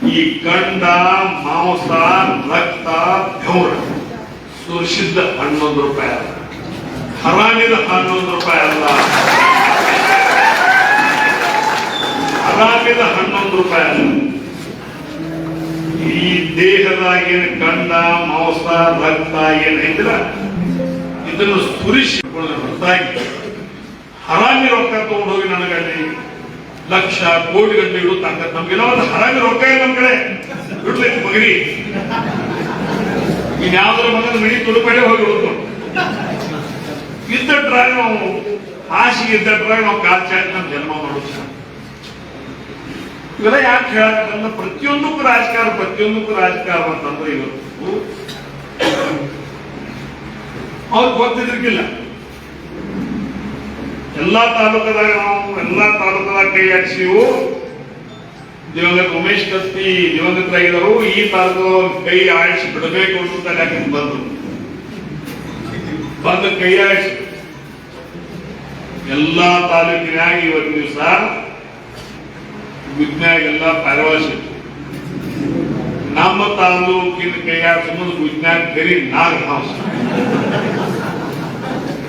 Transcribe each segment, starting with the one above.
ಈ ಗಂಡ ಮಾಂಸ ರಕ್ತ ಬೆವರ ಸುರಿಸಿದ್ದ 11 ರೂಪಾಯಿ ಅಲ್ಲ, ಹರಾಮಿದ 11 ರೂಪಾಯಿ ಅಲ್ಲ, ಹರಾಮಿದ 11 ರೂಪಾಯಿ ಅಲ್ಲ. ಈ ದೇಹದಾಗ ಏನು ಗಂಡ ಮಾಂಸ ರಕ್ತ ಏನೈತಿಲ್ಲ ಇದನ್ನು ಸುರಿಸಿ ಹೊರತಾಗಿ ಹರಾಮಿ ರೊಕ್ಕ ತಗೊಂಡು ಹೋಗಿ ನನಗಲ್ಲಿ ಲಕ್ಷ ಕೋಟಿ ಗಂಟೆ ಇಡು ತಾಕತ್ ನಮ್ಗೆಲ್ಲ ಒಂದು ಹರಾಮಿ ರೊಕ್ಕ ಇಲ್ಲ ನಮ್ ಕಡೆ ಬಿಡ್ಲೈತಿ ಮಗರಿ. ಇನ್ಯಾವ್ದ್ರ ಮಗನ ಮಿಡಿ ತುಡುಪಡೆ ಹೋಗಿ ಹೋಗ್ತು ಇದ್ದಟ್ರಾಗ ನಾವು ಆಶೆಗೆ ಇದ್ದಟ್ರಾಗ ನಾವು ಕಾಲ್ ಚಾಟಿ ನಮ್ಮ ಜನ್ಮ ಮಾಡೋದು. ಇವೆಲ್ಲ ಯಾಕೆ ಹೇಳಕ್ಕಂದ್ರೆ ಪ್ರತಿಯೊಂದಕ್ಕೂ ರಾಜಕಾರಣ ಅಂತಂದ್ರೆ ಇವತ್ತು ಅವ್ರಿಗೆ ಗೊತ್ತಿದ್ರಿಗಿಲ್ಲ. ಎಲ್ಲಾ ತಾಲೂಕದಾಗ ಕೈ ಹಾಕ್ಸಿವು. ದಿವಂಗತ ಉಮೇಶ್ ಕತ್ತಿ ದಿವಂಗತರಾಗಿದ್ದರು. ಈ ತಾಲೂಕು ಕೈ ಆಡಿಸಿ ಬಿಡಬೇಕು ಅಂತ ಯಾಕೆ ಬಂದು ಕೈ ಆಡಿಸಿ ಎಲ್ಲಾ ತಾಲೂಕಿನಾಗ ಇವತ್ತು ದಿವಸ ಗುಜ್ಞಾಗೆಲ್ಲ ಪರವಾಸಿ ನಮ್ಮ ತಾಲೂಕಿನ ಕೈಯಾಡಿಸೋದು ಗುಜ್ಞಾಗ ಕರಿ ನಾಗ ಹಾಸ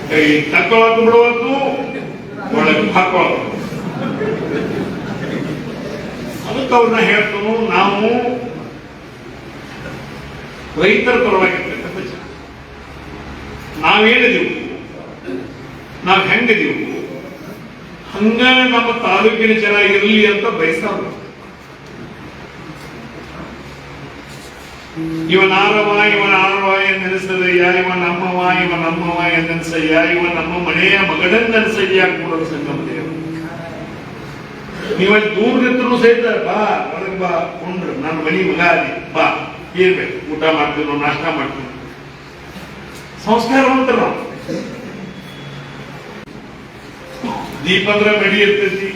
ಕೈ ತಕ್ಕೊಳಕ್ ಬಿಡುವತ್ತು ಒಳಗೆ ಹಾಕೊಳ್ಳೋದು. ಅದಕ್ಕೆ ಅವ್ರನ್ನ ಹೇಳ್ತನು, ನಾವು ರೈತರ ಪರವಾಗಿರ್ತಕ್ಕಂಥ ಜನ. ನಾವೇನಿದೀವು, ನಾವ್ ಹೆಂಗಿದೀವು ಹಂಗ ನಮ್ಮ ತಾಲೂಕಿನ ಜನ ಇರಲಿ ಅಂತ ಬಯಸ್ತಾರ. ಇವನ ಆರವ ಎಂದೆನಿಸದಯ್ಯ, ಇವ ನಮ್ಮವ ಎಂದೆನಿಸಯ್ಯ, ಇವ ನಮ್ಮ ಮನೆಯ ಮಗಳೆಂದೆನಿಸಯ್ಯ ಕೂಡ ಸಂಗಮದೇವ. ನೀವಲ್ಲಿ ದೂರ ನಿಂತರೂ ಸಹಿತ ಬಾ ಒಳಗೆ ಬಾ ಕೊಂಡ್ರು ನನ್ನ ಮನೆ ಮಗ ಅಲ್ಲಿ ಬಾ ಏನ್ಬೇಕು ಊಟ ಮಾಡ್ತೀವಿ ನಾಷ್ಟ ಮಾಡ್ತೀವಿ ಸಂಸ್ಕಾರವಂತರ ನಾವು. ದೀಪ ಅಂದ್ರೆ ಮಡಿ ಇರ್ತೈತಿ,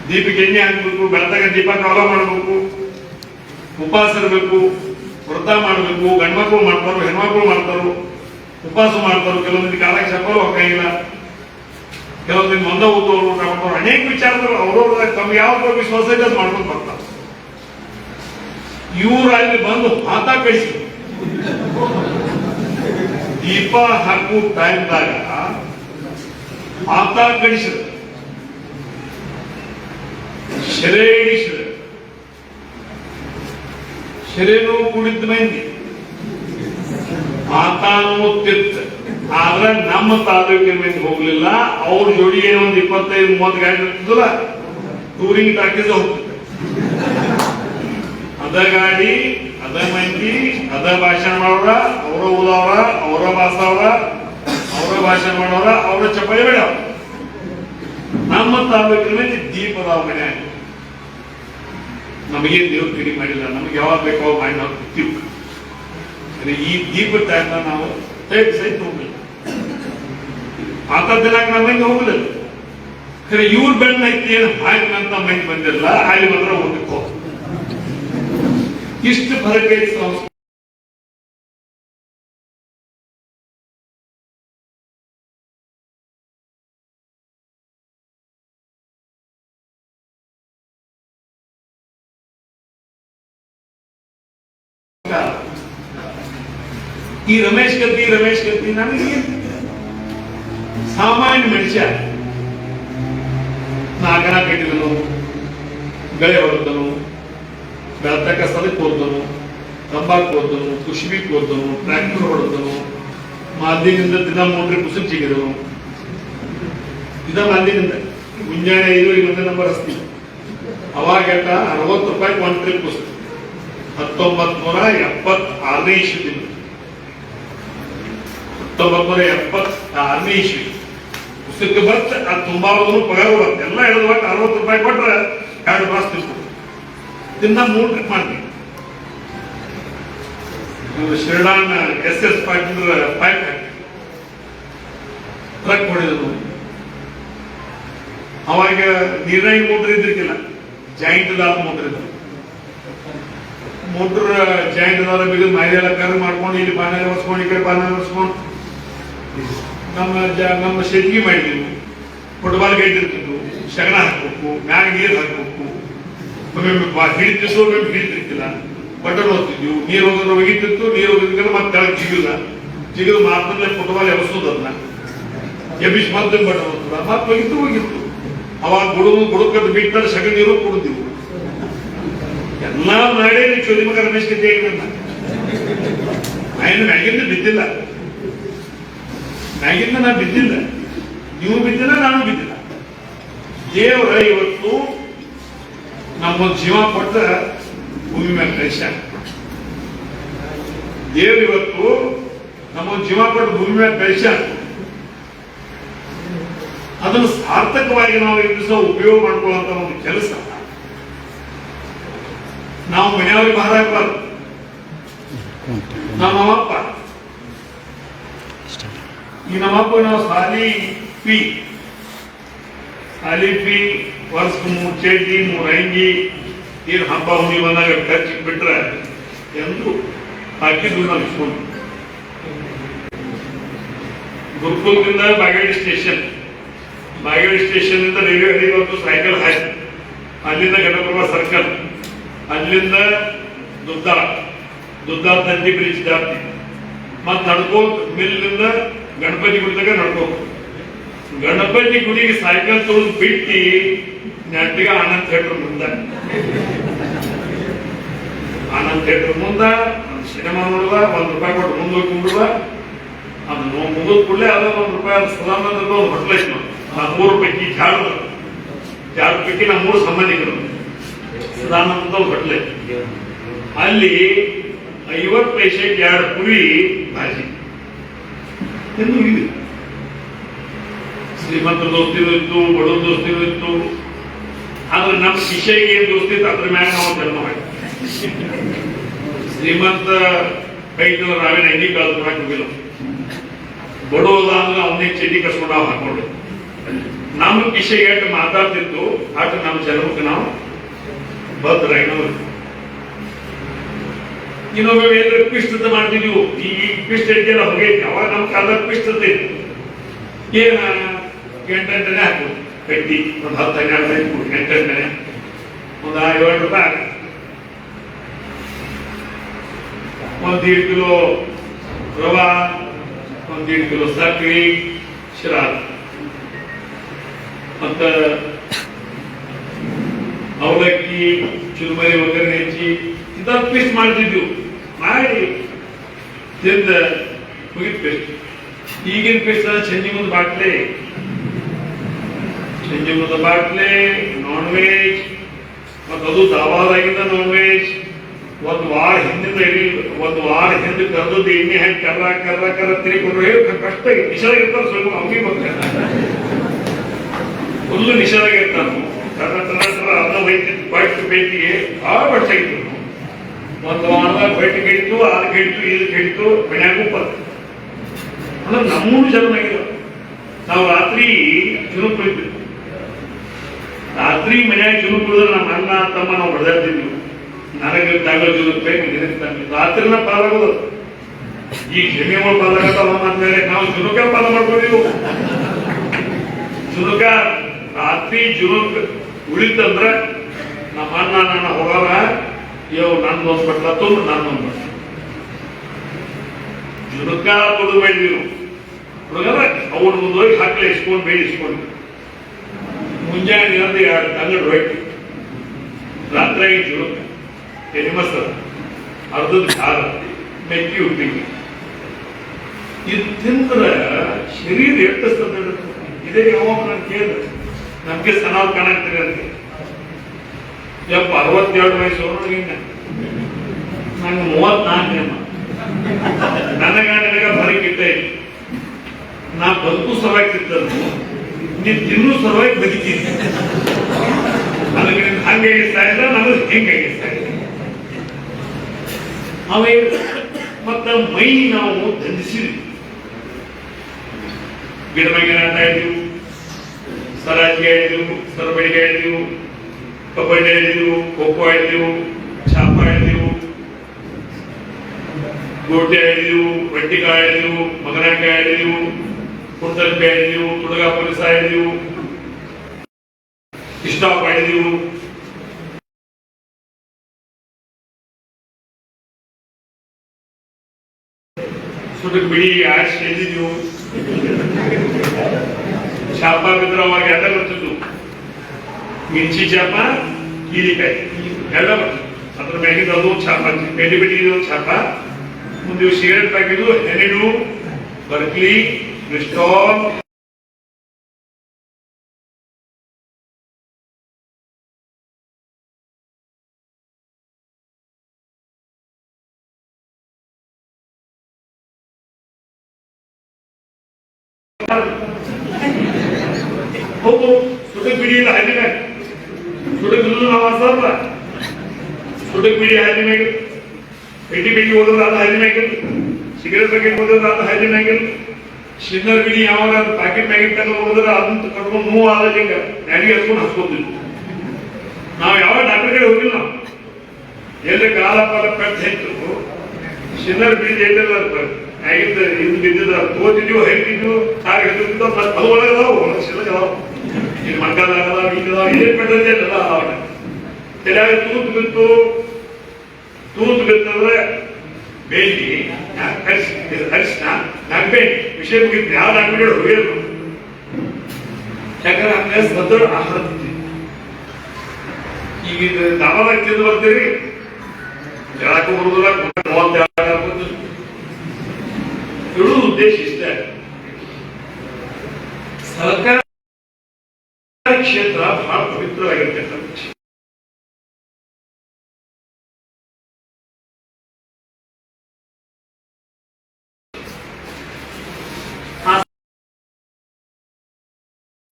ದೀಪಕ್ಕೆ ಎಣ್ಣೆ ಹಾಕ್ಬೇಕು, ಬೆಳತಾಗ ದೀಪ ಕಾಲ ಮಾಡ್ಬೇಕು, ಉಪವಾಸ ಇರಬೇಕು, ವ್ರತ ಮಾಡ್ಬೇಕು. ಗಂಡ್ಮಕ್ಳು ಮಾಡ್ತಾರೋ ಹೆಣ್ಮಕ್ಳು ಮಾಡ್ತಾರೋ ಉಪವಾಸ ಮಾಡ್ತಾರೋ. ಕೆಲವೊಂದಿಗೆ ಕಾಲಕ್ಕೆ ಚಪ್ಪಲು ಹೋಗಂಗಿಲ್ಲ, ಕೆಲವೊಂದಿಗೆ ಮಂದ ಊಟವರು ಊಟ ಮಾಡ್ತಾರೋ. ಅನೇಕ ವಿಚಾರಗಳು ಅವ್ರವ್ರ ತಮ್ಗೆ ಯಾವ ವಿಶ್ವಾಸ ಇದೆ ಅದು ಮಾಡ್ಕೊಂಡು ಬರ್ತಾರೆ. ಇವ್ರು ಅಲ್ಲಿ ಬಂದು ಮಾತಾ ಕಳಿಸಿ ದೀಪ ಹಾಕುವ ಟೈಮ್ದಾಗ ಮಾತಾ ಕಳಿಸಿದ ಶೆರೆ ಹಿಡಿಸಿದ. ಶೆರೆನೂ ಕುಡಿದ ಮಂದಿ ಮಾತಾನು ತಿತ್ತ. ಆದ್ರೆ ನಮ್ಮ ತಾಲೂಕಿನ ಮಂದಿ ಹೋಗ್ಲಿಲ್ಲ. ಅವ್ರ ಜೋಡಿ ಏನೋ ಒಂದು 25-30 ಗಾಡಿ ಇರ್ತಿದ್ದಲ್ಲ, ಟೂರಿಂಗ್ ಟಾಕಿಸ್ ಹೋಗ್ತಿದ್ದೆ. ಅದ ಗಾಡಿ ಅದ ಮಂದಿ ಅದ ಭಾಷಣ ಮಾಡೋರ, ಅವರ ಓದವ್ರ, ಅವರ ಭಾಷಾವ್ರ, ಅವರ ಭಾಷಣ ಮಾಡೋರ, ಅವರ ಚಪ್ಪಾಳೆ ಬೇಡವ್ರ. ನಮ್ಮ ತಾಲೂಕಿನ ಮಂದಿ ದೀಪದ ಮನೆ ನಮಗೇನ್ ದೇವ್ರ ಕಿಡಿ ಮಾಡಿಲ್ಲ. ನಮ್ಗೆ ಯಾವಾಗ ಬೇಕೋ ಮಾಡಿ ನಾವು ಕೂತೀವಿ. ಈ ದೀಪದ ಟೈಮ್ನ ನಾವು ಸಹಿತ ಹೋಗ್ಲಿಲ್ಲ. ದಿನಾಕ ನಮ್ಮ ಮಂದಿ ಹೋಗ್ಲಿಲ್ಲ. ಖರೆ ಇವ್ರ ಬೆಣ್ಣ ಐತಿ ಏನು ಹಾಕಿನಂತ ಮಂದಿ ಬಂದಿರಲ್ಲ. ಅಲ್ಲಿ ಮಾತ್ರ ಹೋಗ್ಬೇಕು. ಇಷ್ಟು ಫರಕ್ ಐತಿ. ಈ ರಮೇಶ್ ಕತ್ತಿ ನನಗೆ ಸಾಮಾನ್ಯ ಮನುಷ್ಯ. ನಾಗರ ಕಟ್ಟಿದನು, ಗಳೆ ಹೊರದನು, ಬೆಳತಕ್ಕ ಸಲಕ್ಕೆ ಹೋದನು, ತಂಬಾಕು ಹೋದನು, ಕುಶಿಬಿಕ್ ಹೋದನು, ಟ್ರ್ಯಾಕ್ಟರ್ ಹೊಡೆದನು, ಮಾಧ್ಯಮದಿಂದ ದಿನ ಮೋಟ್ರಿ ಕುಸುಮ್ ಸಿಗಿದನು. ಇದ ಮಾಧ್ಯಮದಿಂದ ಮುಂಜಾನೆ 5 ನಂಬರ್ ಹಸ್ತೀವಿ. ಅವಾಗ 60 ರೂಪಾಯಿ 1 ಟ್ರಿಪ್ ಕುಸ್ತು. 1976ನೇ ಇಸ್ವಿ 1976ನೇ ಇಸ್ವಿ ಪುಸ್ತಕ ಬತ್ ಅದು ತುಂಬಾ ಪಗಾರ ಬರುತ್ತೆ. ಎಲ್ಲ ಹಿಡಿದು 60 ರೂಪಾಯಿ ಕೊಟ್ರೆ 2 ಬಾಸ್ ತಿಳ್ಕೊ ದಿನ 3 ಟ್ರಿಪ್ ಮಾಡ್ತೀವಿ. ಶಿರಡಾನ್ SS ಪಾಟೀಲ್ ಪೈಪ್ ಟ್ರಕ್ ಹೊಡೆದ್ರು. ಅವಾಗ ನೀರಾಗಿ ಮೋಟರ್ ಇದ್ರಿಕಿಲ್ಲ, ಜಾಯಿಂಟ್ ಮೋಟರ್ ಇದ್ರು. ಮೋಟರ್ ಜಾಯಿಂಟ್ ಅದಾರ ಬಿದ್ದು ಮೈದೆಲ್ಲ ಕರ್ ಮಾಡ್ಕೊಂಡು ಇಲ್ಲಿ ಪಾನ ಒರೆಸ್ಕೊಂಡು ಈ ಕಡೆ ಪಾನ ಒರೆಸ್ಕೊಂಡು ನಮ್ಮ ಶೆಟ್ಗಿ ಮಾಡಿದ್ವಿ. ಫುಟ್ಬಾಲ್ ಗೈಟ್ ಇರ್ತಿದ್ವು. ಶಗಣ ಹಾಕ್ಬೇಕು, ಮ್ಯಾಗ ನೀರು ಹಾಕ್ಬೇಕು, ಹಿಡಿತಿತ್ತು ಹಿಡಿತಿರ್ತಿಲ್ಲ, ಬಟನ್ ಓದ್ತಿದ್ವು, ನೀರು ಹೋಗೋದ್ರ ಒಗಿತಿತ್ತು, ನೀರು ಹೋಗಿದ್ರೆ ಮತ್ತೆ ಕೆಳಗೆ ಜಿಗಿದು ಮಾತಲ್ಲೇ ಫುಟ್ಬಾಲ್ ಎಬಸೋದು ಅದನ್ನ ಎಬ್ಬಿಸಿ ಮತ್ತೆ ಬಟನ್ ಓದ್ತದ ಮತ್ತೆ ಹೋಗಿತ್ತು. ಅವಾಗ ಬುಡಕದ್ದು ಬಿಟ್ಟರೆ ಸಗಣಿ ನೀರು ಕುಡಿದಿವು. ಎಲ್ಲ ನಾಡೇ ಚೋದಿ ಮಗ ರಮೇಶ್ ಗತಿ ಆಗಿದ್ದ. ನಾನು ಮ್ಯಾಗಿಂದ ಬಿದ್ದಿಲ್ಲ, ಮ್ಯಾಗಿಂದ ನಾ ಬಿದ್ದಿಲ್ಲ, ನೀವು ಬಿದ್ದಿಲ್ಲ, ನಾನು ಬಿದ್ದಿಲ್ಲ. ದೇವರ ಇವತ್ತು ನಮ್ಮೊಂದು ಜೀವ ಕೊಟ್ಟ ಭೂಮಿ ಮೇಲೆ ಕಳಿಸ್ಯಾರ. ದೇವ್ರು ಇವತ್ತು ನಮ್ಮೊಂದು ಜೀವ ಕೊಟ್ಟು ಭೂಮಿ ಮೇಲೆ ಕಳಿಸ್ಯಾರ. ಅದನ್ನು ಸಾರ್ಥಕವಾಗಿ ನಾವು ದಿವಸ ಉಪಯೋಗ ಮಾಡ್ಕೊಳ್ಳುವಂತ ಒಂದು ಕೆಲಸ ನಾವು ಮನೆಯವ್ರಿಗೆ ಭಾರ ಹಾಕಬಾರ್ದು. ನಮ್ಮಪ್ಪ ನಾವು ಸಾಲಿ ಫೀ ವರ್ಷಕ್ಕೆ 3 ಚೇಟಿ 3 ಅಂಗಿ ಏನು ಹಬ್ಬ ಹುಣ್ಣಿ ಬಂದಾಗ ಖರ್ಚು ಬಿಟ್ರೆ ಎಂದು ಹಾಕಿದ್ರು ನಾವು ಇಸ್ಕೊಂಡು. ಗುರುಕುಲದಿಂದ ಬಾಗೇವಾಡಿ ಸ್ಟೇಷನ್ ಇಂದ ರೈಲ್ವೆ ಹಳಿ ಬಂದು ಸೈಕಲ್ ಹಾಕಿ ಅಲ್ಲಿಂದ ಗಣಪ್ರಭಾ ಸರ್ಕಲ್, ಅಲ್ಲಿಂದ ದುದ್ದ ತಂದಿ ಬ್ರಿಡ್ಜ್ ದಾಟಿ ಮತ್ ನಡ್ಕೋತ ಮಿಲ್ನಿಂದ ಗಣಪತಿ ಗುಡಿದಾಗ ನಡ್ಕೋತ ಗಣಪತಿ ಗುಡಿಗೆ ಸೈಕಲ್ ತೊಗೊಂಡು ಬಿಟ್ಟು ನೆಟ್ಟಿಗೆ ಆನಂದ್ ಥಿಯೇಟರ್ ಮುಂದ ಸಿನಿಮಾ ನೋಡುವ ₹1 ಕೊಟ್ಟು ಮುಂದೆ ಹೋಗಿ ಕುಂಡುವ. ಅದು ಮುಗಿದ ಕೂಡಲೇ ಅದ ₹1 ಸದಾನಂದ ಹೋಟ್ಲೈಸ್ ₹3 ಜಾಡ ಪೈಕಿ ನಮ್ಮ 3 ಸಂಬಂಧಿಕರು ಸದಾನಂದ ಹೋಟ್ಲೆ. ಅಲ್ಲಿ 50 ಪೈಸೆಗೆ 2 ಪುರಿ ಭಾಜಿ ಎಂದು ಇದೆ. ಶ್ರೀಮಂತರ ದೋಸ್ತಿನೂ ಇತ್ತು, ಬಡವ ದೋಸ್ತಿನೂ ಇತ್ತು. ಆದ್ರೆ ನಮ್ಮ ಶಿಷ್ಯಗೆ ಏನ್ ದೋಸ್ತಿ ಇತ್ತು ಅದ್ರ ಮ್ಯಾಗ ನಾವು ಜನ್ಮ ಮಾಡಿ. ಶ್ರೀಮಂತ ಕೈತಂದ್ರೆ ನಾವೇನು ಎಣ್ಣೆ ಕಾಲು ಕೊಡಕ್ಕೆ ಹೋಗಿಲ್ಲ. ಬಡವದ ಅಂದ್ರೆ ಅವನೇ ಚಡ್ಡಿ ಕಸ್ಕೊಂಡು ನಾವು ಹಾಕೊಂಡು ನಮ್ಮ ಕಿಶೆಗೆ ಎಷ್ಟು ಮಾತಾಡ್ತಿತ್ತು ಆಟ ನಮ್ಮ ಜನ್ಮಕ್ಕೆ ನಾವು ಬದ್ರಾಗಿ ಇನ್ನೊಮ್ಮೆ ಏನಾದ್ರೆ ಪಿಷ್ಟತ ಮಾಡ್ತಿದ್ವು. ಈ ಪಿಷ್ಟ ಎಲ್ಲ ಹೋಗೈತಿ. ಅವಾಗ ನಮ್ಮ ಕಾಲದ ಪಿಷ್ಟತೆ ಏನ ಎಂಟೆಂಟನೆ ಹಾಕೋದು ಕಟ್ಟಿ ಒಂದು 10-12 ಎಂಟೆಂಟನೆ ಒಂದು ₹7 1.5 ಕಿಲೋ ರವಾ, 1.5 ಕಿಲೋ ಸಕ್ಕರೆ, ಶಿರಾದ ಮತ್ತ ಅವಲಕ್ಕಿ, ಚುರುಮರಿ ಒಗ್ಗರಣೆ ಹೆಚ್ಚಿ ಇಂಥ ಪೇಸ್ಟ್ ಮಾಡ್ತಿದ್ವು. ಮಾಡಿ ತಿಂದ ಮುಗಿದ ಪೇಸ್ಟ್. ಈಗಿನ ಪೇಸ್ಟ್ ಸಂಜೆ ಮುಂದೆ ಬಾಟ್ಲೆ ನಾನ್ ವೆಜ್ ಮತ್ತು ಅದು ದಾಬಾದಾಗಿಂದ ನಾನ್ ವೆಜ್. ಒಂದು ವಾರ ಹಿಂದೆ ಕರೆದು ಎಣ್ಣೆ ಹಾಕಿ ಕರ್ರ ತಿರುಗಿಕೊಂಡ್ರೆ ಕಷ್ಟ ನಿಷೇಧ ಇರ್ತಾರೆ. ಸ್ವಲ್ಪ ಅವ್ನಿಗೆ ಬರ್ತಾರೆ ಫುಲ್ಲು ನಿಷೇಧ ಇರ್ತಾನು. ಅರ್ಧ ಬೈಟ್ ಬೇಕಿಗೆ ಭಾಳ ಬಡ್ಸಾಗಿತ್ತು. ಒಂದು ವಾರದಾಗ ಬೈಟ್ ಕೆಡಿತು, ಅದು ಕೆಡಿತು, ಇದು ಕೆಡಿತು, ಮನ್ಯಾಗೂ ಬರ್ತದೆ. ಅಂದ್ರೆ ನಮ್ಮೂರು ಚೆನ್ನಾಗಿಲ್ಲ. ನಾವು ರಾತ್ರಿ ಜುನು ಕುಳಿದ್ವಿ. ರಾತ್ರಿ ಮನ್ಯಾಗ ಜುನು ಕುಳಿದ್ರೆ ನಮ್ಮ ಅಣ್ಣ ತಮ್ಮ ನಾವು ಹೊಡೆದಾಡ್ತಿದ್ವಿ. ನನಗೆ ತಾಂಗಳ ಜುನುಕ್ ಬೇಕು, ರಾತ್ರಿನ ಪಾಲಾಗೋದು. ಈ ಜಮೀನುಗಳು ಪಾಲಾಗತ್ತವ ಅಂದ್ಮೇಲೆ ನಾವು ಜುನುಕ ಪಾಲ ಮಾಡ್ಕೊಂಡಿವು. ಜುನುಕ ರಾತ್ರಿ ಜುನುಕ್ ಉಳಿತಂದ್ರ ನಮ್ಮ ಅಣ್ಣ ನನ್ನ ಹೋಗಾರ ನಂದೊಂದು ಬಟ್ಲ ತುಂಬ ನಾನೊಂದು ಬಟ್ಲ ಜುನುಕ ಕೊಡು ಮಾಡಿದ್ವಿ. ಹುಡುಗರ ಅವ್ರ ಮುಂದೆ ಹೋಗಿ ಹಾಕ್ಲೆ ಇಸ್ಕೊಂಡು ಬೇಡಿ ಇಸ್ಕೊಂಡು ಮುಂಜಾನೆ 2 ತಂಗಡ್ ರೊಟ್ಟಿ, ರಾತ್ರಿ ಜುನುಕ, ಎನಿಮಸದ ಅರ್ಧದ ಖಾರ, ಮೆಕ್ಕಿ ಉಪ್ಪಿಗೆ ಇದು ತಿಂದ್ರೆ ಶರೀರ ಎಷ್ಟು ಸದ. ಇದೇ ಯಾವಾಗ ನಾನು ಕೇಳಿದೆ ನಮ್ಗೆ ಸನಾವ್ ಕಾಣಾಗ್ತೀರಿ ಅಂತ. 62 ವಯಸ್ಸು ಅವ್ರಿಗೆ ನಂಗೆ 34 ನನಗ ಬರಕಿಟ್ಟ. ನಾ ಬದುಕು ಸಲುವಾಗಿದ್ದನ್ನು ನೀನ್ ತಿನ್ನು ಸಲುವಾಗಿ ಬದುಕಿದ್ದೆ. ನನಗೆ ಹಂಗೆ ಇಸ್ತಾ ಇಲ್ಲ, ನನಗೆ ಹೆಂಗೆ ಇಸ್ತಾ ಇಲ್ಲ. ಅವೇ ಮತ್ತ ಮೈ ನಾವು ದಂಡಿಸಿದ್ವಿ. ಗಿಡಮಗಿನ ಆಟ ಆಡಿದ್ವು, ಸರಾಜಿಗೆ ಆಡಿದ್ವು, ಸರಬಡಿಗೆ ಆಡಿದ್ವು, ಕಬಡ್ಡಿ ಆಡಿದ್ವು, ಖೋಖೋ ಆಡಿದ್ವು, ಚಾಪ ಆಡಿದ್ವು, ಗೋಟೆ ಆಡಿದ್ವು, ಬಟ್ಟಿಕಾಯಿ ಆಡಿದ್ವು, ಮಗನಾಕಾಯಿ ಆಡಿದ್ವು, ಕುಂಟಲ್ಪಿ ಆಡಿದ್ವು, ತುಡುಗ ಪೊಲೀಸ ಆಡಿದ್ವು, ಇಷ್ಟ ಆಡಿದ್ವು. ಸುಟಕ್ ಬಿಡಿ ಆಶ್ ಎದ್ದಿದ್ವು ಶಾಪ ಬಿದ್ರೆ ಅವಾಗ ಎಲ್ಲ ಬರ್ತಿದ್ವು ಮಿಂಚಿ ಚಾಪ ಹೀರಿಕಾಯಿ ಎಲ್ಲ ಬರ್ತಿದ್ವು ಅದ್ರ ಮ್ಯಾಗಿದ್ದು ಅದು ಛಾಪ ಬೆಂಡಿ ಬಿಟ್ಟಿದ್ದು ಛಾಪ ಮುಂದೆ ಸಿಗರೇಟ್ ಪ್ಯಾಕೆಟ್ ಹೆನೆಡು ಬರ್ಕ್ಲಿ ಕ್ರಿಸ್ಟಾಲ್ ಹೋಗು ಸುಟಕ್ ಬಿಡಿ ಇಲ್ಲ ಹಳ್ಳಿ ಮ್ಯಾಗ ಸುಟಕ್ ನಾವು ಅರ್ಸಲ್ಲ ಸುಟಕ್ ಬಿಡಿ ಹಳ್ಳಿ ಮ್ಯಾಗ ಬೆಂಡಿ ಬಿಡಿ ಹೋದ್ರೆ ಅದು ಹಳ್ಳಿ ಮ್ಯಾಗ ಸಿಗರೇಟ್ ಪ್ಯಾಕೆಟ್ ಹೋದ್ರೆ ಅದು ಹಳ್ಳಿ ಮ್ಯಾಗ ಶಿನ್ನರ್ ಬಿಡಿ ಯಾವಾಗ ಅದು ಪ್ಯಾಕೆಟ್ ಮ್ಯಾಗಿನ ತಗೊಂಡು ಹೋದ್ರೆ ಅದನ್ನ ಕಟ್ಕೊಂಡು ನೋವು ಆದ ಹಿಂಗ ನ್ಯಾಡಿಗೆ ಹಚ್ಕೊಂಡು ಹಚ್ಕೊತಿದ್ವಿ ನಾವು ಯಾವ ಡಾಕ್ಟರ್ ಕಡೆ ಹೋಗಿಲ್ಲ ನಾವು ಎಲ್ಲಿ ಕಾಲ ಪಾಲ ಪೆಟ್ಟು ಹೆಚ್ಚು ಶಿನ್ನರ್ ಬಿಡಿ ಎಲ್ಲಿಲ್ಲ ಆಗಿದ್ದ ಇದು ಬಿದ್ದಿದ್ದ ತೋತಿದ್ವು ಹೇಳ್ತಿದ್ವು ಸಾರಿ ಹೇಳ್ತಿದ್ದು ಅದು ಒಳಗದಾವು ಶಿಲ್ಲಗದಾವು ಇಲ್ಲಿ ಮಕ್ಕಳಾಗದ ಹಿಂಗದಾವ ಏನ್ ಪೆಟ್ಟಂತೆ ಎಲ್ಲ ಅವಾಗ ತಲೆಯಾಗ ತೂತು ಬಿತ್ತಂದ್ರೆ ಬೇಂಡಿ ಅರಿಶಿನ ನಗ್ಬೇಂಡಿ ವಿಷಯ ಮುಗಿದ್ದು ಯಾವ ಡಾಕ್ಟರ್ ಹೋಗಿದ್ರು ಯಾಕಂದ್ರೆ ಹಂಗ ಸದೃಢ ಆಹಾರ ಈಗ ಇದು ದಾಮದಾಗ ತಿಂದು ಬರ್ತೀರಿ ಹೇಳಕ್ಕೆ ಬರುದಿಲ್ಲ ಹೇಳುವ ಉದ್ದೇಶ ಇಷ್ಟ ಸರ್ಕಾರ ಕ್ಷೇತ್ರ ಬಹಳ ಪವಿತ್ರವಾಗಿರ್ತಕ್ಕಂಥ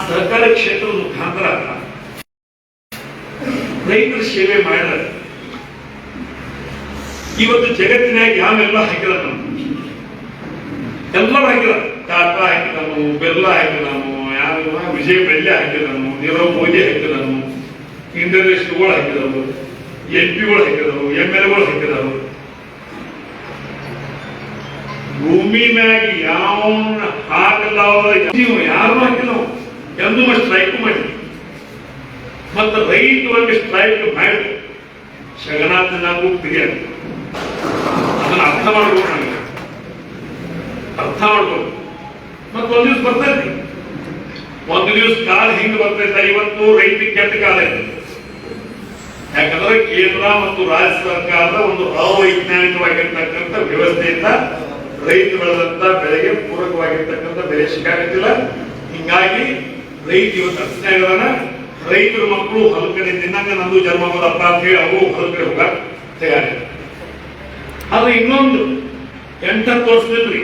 ಸರ್ಕಾರ ಕ್ಷೇತ್ರದ ಮುಖಾಂತರ ರೈತರ ಸೇವೆ ಮಾಡಿದ್ರೆ ಇವತ್ತು ಜಗತ್ತಿನಾಗ ಯಾವೆಲ್ಲ ಹಾಕಿದ ಎಲ್ಲರೂ ಹಾಕಿದ ಟಾಟಾ ಹಾಕಿದನು ಬೆಲ್ಲ ಹಾಕಿದನು ಯಾವ ವಿಜಯ್ ಬೆಲ್ಲೆ ಹಾಕಿದನು ನೀರವ್ ಮೋದಿ ಹಾಕಿದನು ಇಂಡಸ್ಟ್ರಿಗಳು ಹಾಕಿದವು MP ಗಳು ಹಾಕಿದವು MLA ಗಳು ಹಾಕಿದವು ಭೂಮಿ ಮ್ಯಾಗ ಯಾವ ಹಾಕಲಾವ ಯಾರು ಹಾಕಿದವು ಎಂದು ಸ್ಟ್ರೈಕ್ ಮಾಡಿ ಮತ್ತೆ ರೈತರಿಗೆ ಸ್ಟ್ರೈಕ್ ಮಾಡಿ ಶಗನಾಥ ನಾವು ಪ್ರಿಯ ಅದನ್ನ ಅರ್ಥ ಮಾಡ್ಬೋದು ನಮಗೆ ಅರ್ಥ ಮಾಡ್ಬೋದು ಮತ್ತೊಂದು ದಿವಸ ಬರ್ತೈತಿ ಒಂದು ದಿವಸ ಕಾಲ ಹಿಂಗ್ ಬರ್ತೈತೆ ಇವತ್ತು ರೈತಿಗೆ ಕೆಟ್ಟ ಕಾಲ ಇದೆ ಯಾಕಂದ್ರೆ ಕೇಂದ್ರ ಮತ್ತು ರಾಜ್ಯ ಸರ್ಕಾರದ ಒಂದು ಅವೈಜ್ಞಾನಿಕವಾಗಿರ್ತಕ್ಕಂಥ ವ್ಯವಸ್ಥೆಯಿಂದ ರೈತ ಬೆಳೆದಂತ ಬೆಳೆಗೆ ಪೂರಕವಾಗಿರ್ತಕ್ಕಂಥ ಬೆಲೆ ಸಿಕ್ಕಾಗತ್ತಿಲ್ಲ ಹಿಂಗಾಗಿ ರೈತ ಇವತ್ತು ಅರ್ಚನೆಗಳನ್ನ ರೈತರ ಮಕ್ಕಳು ಹೊಲಕಡೆ ತಿನ್ನಂಗ ನಂದು ಜನ್ಮ ಹೋದಪ್ಪ ಅಂತ ಹೇಳಿ ಅವರು ಹೊಲಕಡೆ ಹೋಗ ತಯಾರಿಲ್ಲ ಆದ್ರೆ ಇನ್ನೊಂದು 8-10 ವರ್ಷದಲ್ಲಿ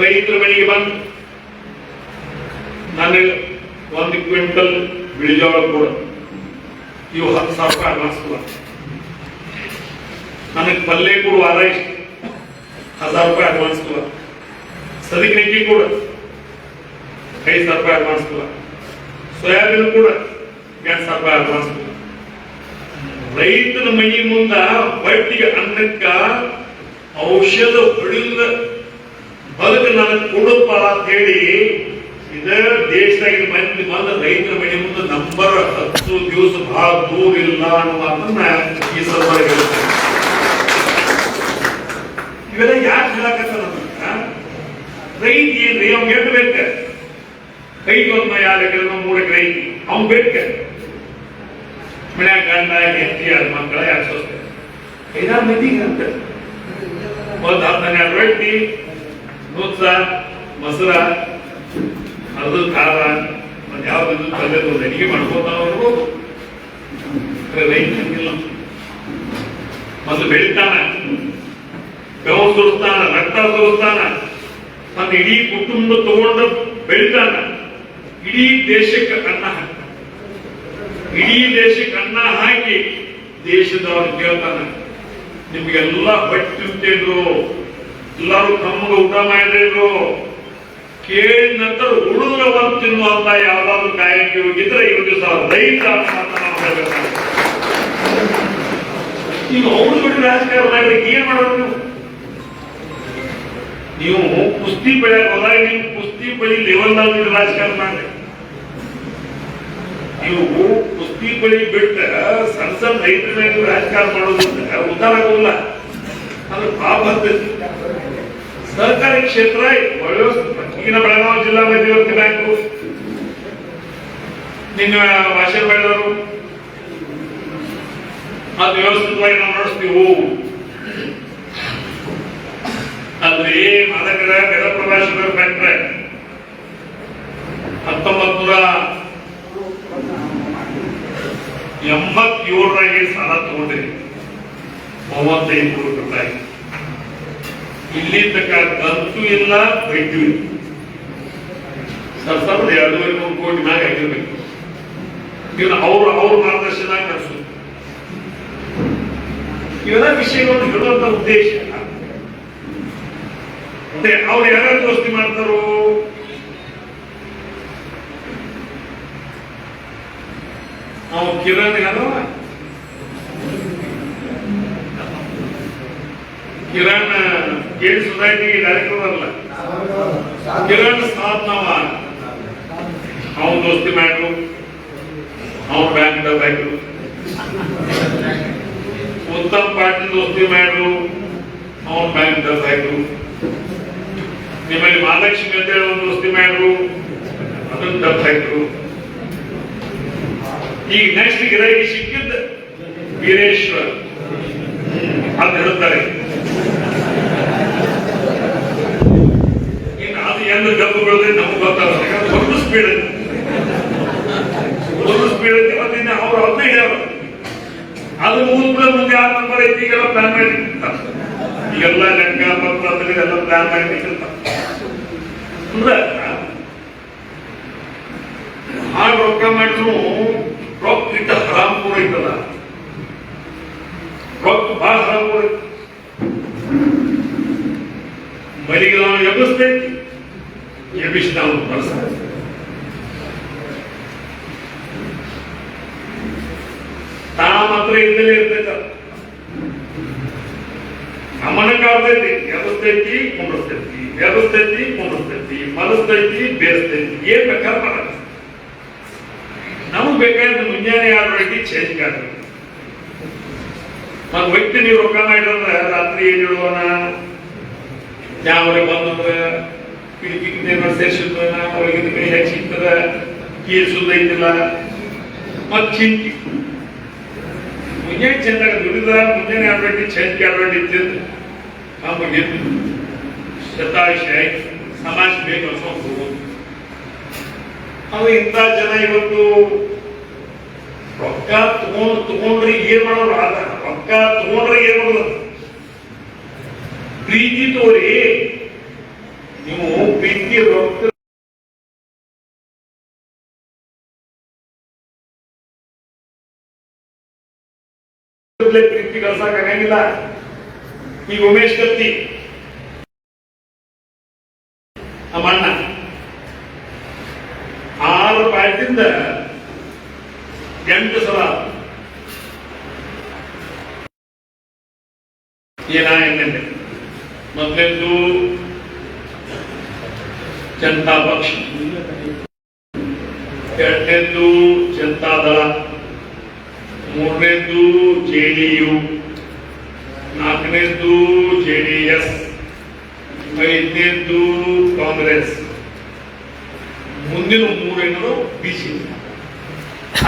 ರೈತರ ಮನೆಗೆ ಬಂದು ನನಗೆ 1 ಕ್ವಿಂಟಲ್ ಬಿಳಿಜೋಳ ಕೂಡ ಇವು 10,000 ರೂಪಾಯಿ ಅಡ್ವಾನ್ಸ್ ಕೂಡ ನನಗೆ ಪಲ್ಲೆ ಕೂಡ ವಾರ ಇಷ್ಟು 1,000 ರೂಪಾಯಿ ಅಡ್ವಾನ್ಸ್ ಕೂಡ ಸದಿಗೆ ನೆಕ್ಕಿ ಕೂಡ 5,000 ರೂಪಾಯಿ ಅಡ್ವಾನ್ಸ್ ಕೂಡ ಸೋಯಾಬೀನ್ ಕೂಡ 2,000 ರೂಪಾಯಿ ಅಡ್ವಾನ್ಸ್ ಕೂಡ ರೈತನ ಮನೆ ಮುಂದ ಬಡ್ಡಿಗೆ ಅನ್ನಕ್ಕ ಔಷಧ ಹೊಡಿದ ಬದುಕು ನನಗೆ ಕೊಡುಪ್ಪ ಅಂತ ಹೇಳಿ ಇದ ದೇಶದಾಗ ಮಂದಿ ಬಂದ ರೈತರ ಮನೆ ಮುಂದೆ ನಂಬರ್ 10 ದಿವಸ ಬಹಳ ದೂರ ಇಲ್ಲ ಅನ್ನುವುದನ್ನ ಈ ಸಂದರ್ಭ ಹೇಳ್ತೇನೆ. ಇವೆಲ್ಲ ಯಾಕೆ ಹೇಳಕತ್ತಾರ ರೈತ ಏನ್ರಿ ಅವ್ನ್ ಎಷ್ಟು ಬೇಕ ಕೈಗೆ 1 2 ಎಕರೆ 3 ಎಕರೆ ಐತಿ ಅವ್ನ್ ಬೇಕ ಮನ್ಯಾಗ ಗಂಡ ಹೆಂಡತಿ ಮಕ್ಕಳ 5 ಮಂದಿಗೆ ಅಂತ ಒಂದು 10-12 ರೊಟ್ಟಿ ನುಚ್ಚ ಮೊಸರ ಅರ್ಧ ಖಾರ ಮತ್ತೆ ಯಾವ್ದು ತಲೆದು ಅಡಿಗೆ ಮಾಡ್ಕೋತಾವ ರೈತ ಹಂಗಿಲ್ಲ ಮೊದಲು ಬೆಳಿತಾನ ಬೆವ ಸುರಿಸ್ತಾನ ರಕ್ತ ಸುರಿಸ್ತಾನ ತನ್ನ ಇಡೀ ಕುಟುಂಬ ತಗೊಂಡು ಬೆಳಿತಾನ ಇಡೀ ದೇಶಕ್ಕೆ ಅನ್ನ ಹಾಕ್ತಾನ ಇಡೀ ದೇಶಕ್ಕೆ ಅನ್ನ ಹಾಕಿ ದೇಶದವ್ರು ಕೇಳ್ತಾನ ನಿಮ್ಗೆಲ್ಲ ಬಟ್ಟೆ ತಿಂತಿದ್ರು ಎಲ್ಲರೂ ತಮ್ಮಗೆ ಊಟ ಮಾಡಿದ್ರು ಕೇಳಿದ ನಂತರ ಉಳಿದ್ರ ಒಂದು ತಿನ್ನುವಂತ ಯಾವ್ದಾದ್ರು ಕಾಯಕ್ಕೆ ಹೋಗಿದ್ರೆ ಇವ ದಿವಸ ರೈತ ಈಗ ಅವ್ರು ಬಿಟ್ಟು ರಾಜಕಾರಣ ಏನ್ ಮಾಡೋದು ನೀವು ಕುಸ್ತಿ ಬೆಳೆಯಕ್ ಹೋದಾಗ ನೀವು ಕುಸ್ತಿ ಬಳಿ ಲೆವೆಲ್ದಾಗ ರಾಜಕಾರಣ ಮಾಡಿ ನೀವು ಕುಸ್ತಿ ಬಳಿ ಬಿಟ್ಟ ಸಣ್ಣ ಸಣ್ಣ ರೈತರ ಮೇಲೆ ರಾಜಕಾರಣ ಮಾಡೋದ್ರಿಂದ ಉದ್ದಾರ ಆಗೋಲ್ಲ ಅದು ಪಾಪ ಆಗ್ತೈತಿ ಸಹಕಾರಿ ಕ್ಷೇತ್ರ ಈಗಿನ ಬೆಳಗಾವಿ ಜಿಲ್ಲಾ ಮಧ್ಯವರ್ತಿ ಬ್ಯಾಂಕು ನಿನ್ನ ಭಾಷೆ ಬೆಳೆದವರು ಅದು ವ್ಯವಸ್ಥಿತವಾಗಿ ನಾವು ನಡೆಸ್ತೀವಿ. ಅಲ್ಲಿ ಮಾದಕರ ಗದಪ್ರಭಾ ಶುಗರ್ ಫ್ಯಾಕ್ಟ್ರಿ 1987 ಸಾಲ ತಗೊಂಡ್ರಿ 35 ಕೋಟಿ ರೂಪಾಯಿ. ಇಲ್ಲಿ ತಕ್ಕ ಗಂತು ಇಲ್ಲ, ಬೈಟು ಇಲ್ಲ. ಸರ್ 2.5 ಕೋಟಿ ಮ್ಯಾಗ ಆಗಿರ್ಬೇಕು. ಅವ್ರ ಮಾರ್ಗದರ್ಶನ ನಡೆಸೋದು ಇವೆಲ್ಲ ವಿಷಯಗಳನ್ನು ಹೇಳುವಂತ ಉದ್ದೇಶ. ಮತ್ತೆ ಅವ್ರು ಯಾರ್ಯಾರು ದೋಸ್ತಿ ಮಾಡ್ತಾರೋ ಅವ್ನು ಕಿರಣ್ ಯಾರವ ಕಿರಣ್ ಗೇಟ್ ಸೊಸೈಟಿ ಡೈರೆಕ್ಟರ್ ಅಲ್ಲ, ಕಿರಣ್ ಸಾಧ್ನವ ಅವನು ದೋಸ್ತಿ ಮಾಡ್ರು, ಅವನು ಬ್ಯಾಂಕ್ ಹಾಕಿರು. ಉತ್ತಮ್ ಪಾಟೀಲ್ ದೋಸ್ತಿ ಮಾಡ್ರು, ಅವನು ಬ್ಯಾಂಕ್ ಹಾಕಿರು. ನಿಮ್ಮಲ್ಲಿ ಮಹಾಲಕ್ಷ್ಮಿ ಅಂತ ಹೇಳಿ ಒಂದು ದೋಸ್ತಿ ಮಾಡ್ರು, ಅದನ್ನ ಡಬ್ ಹಾಕಿರು. ಈಗ ನೆಕ್ಸ್ಟ್ ಗಿರಾಕಿ ಸಿಕ್ಕಿದ್ದ ವೀರೇಶ್ವರ್ ಅಂತ ಹೇಳ್ತಾರೆ. ಇನ್ನು ಅದು ಎಂದು ಡಬ್ಬು ಬೆಳೆದ್ರೆ ನಮ್ಗೆ ಗೊತ್ತಾಗುತ್ತೆ. ಒಂದು ಸ್ಪೀಡ್ ಐತಿ, ಮತ್ತೆ ಅವ್ರು ಅದನ್ನ ಹೇಳ್ಯಾರ. ಅದು ಮುಂದೆ 6 ನಂಬರ್ ಐತಿ. ಈಗೆಲ್ಲ ಪ್ಲಾನ್ ಮಾಡಿ ಈಗೆಲ್ಲ ಲೆಕ್ಕ ಪತ್ರ ಎಲ್ಲ ಪ್ಲಾನ್ ಮಾಡಿ ಅಂದ್ರೆ ಆ ರೊಕ್ಕ ಮಾಡಿದ್ರು ರೊಕ್ಕ ಇಟ್ಟ ಹರಾಮ್ ಕೂಡ ಐತಲ್ಲ, ರೊಕ್ಕ ಬಹಳ ಹರಾಮ್ ಕೂಡ ಐತಿ. ಮನೆಗೆ ನಾವು ಎಬ್ಬಿಸ್ತೈತಿ, ಎಬ್ಬಿಸಿ ನಾವು ಬಳಸ್ತೈತಿ. ತಾ ಮಾತ್ರ ಇದ್ದಲೇ ಇರ್ತೈತ, ನಮ್ಮನ್ನ ಕಾಡ್ತೈತಿ. ಎಬ್ಬಿಸ್ತೈತಿ, ಕುಂಡಿಸ್ತೈತಿ, ಎಬ್ಬಿಸ್ತೈತಿ, ಕುಂಡಿಸ್ತೈತಿ, ಮಲಸ್ತೈತಿ, ಬೇಯಿಸ್ತೈತಿ. ಏನ್ ಬೇಕಾದ್ರೆ ಮಾಡಲ್ಲ. ನಮಗ್ ಬೇಕಾದ್ರೆ ಮುಂಜಾನೆ 6 ಗಂಟೆಗೆ ಚೇಂಜ್ ಆಗ್ತದೆ. ಮತ್ ವ್ಯಕ್ತಿ ನೀವು ರೊಕ್ಕ ಮಾಡಿದ್ರೆ ರಾತ್ರಿ ಏನ್ ಹೇಳುವನ ಯಾವ್ರಿಗೆ ಬಂದ್ರೆ ಕಿಟಕಿ ಸೇರಿಸಿದ ಒಳಗಿನ ಕೈ ಹೆಚ್ಚಿ ಸಿಗ್ತದ, ಕೀಲ್ ಸುದ್ದೈತಿಲ್ಲ, ಮತ್ ಚಿಂತಿ. ಮುಂಜಾನೆ ಚೆಂದಾಗ ದುಡಿದ ಮುಂಜಾನೆ 6 ಗಂಟೆ ಚೇಂಜ್ 6 ಗಂಟೆ ಇತ್ತಿದ್ದು ನಮಗೆ ಶತಾಯುಷಿ ಸಮಾಜ ಬೇಕು ಅನ್ಸ್ಕೊಂಡು ಅದು. ಇಂಥ ಜನ ಇವತ್ತು ರೊಕ್ಕ ತಗೊಂಡ್ರೆ ಏನ್ ಮಾಡೋರು, ರೊಕ್ಕ ತಗೊಂಡ್ರೆ ಏನ್ ಮಾಡೋದು? ಪ್ರೀತಿ ತೋರಿ ನೀವು ಪ್ರೀತಿ ರೊಕ್ಕ ಪ್ರೀತಿ ಕಳ್ಸಕ್ ಆಗಂಗಿಲ್ಲ. ಈಗ ಉಮೇಶ್ ಕತ್ತಿ ನಮ್ಮ ಅಣ್ಣ 6 ಪಾಯಿಂಟಿಂದ 8 ಸಲ ಏನಾಗಿದೆ. ಮೊದಲೇದು ಜನತಾ ಪಕ್ಷ, ಎರಡನೇದು ಜನತಾದಳ, ಮೂರನೇದು ಜೆಡಿಯು, 4ನೇದು ಜೆಡಿಎಸ್, 5ನೇದು ಕಾಂಗ್ರೆಸ್, ಮುಂದಿನ 3 ಬಿಜೆಪಿ.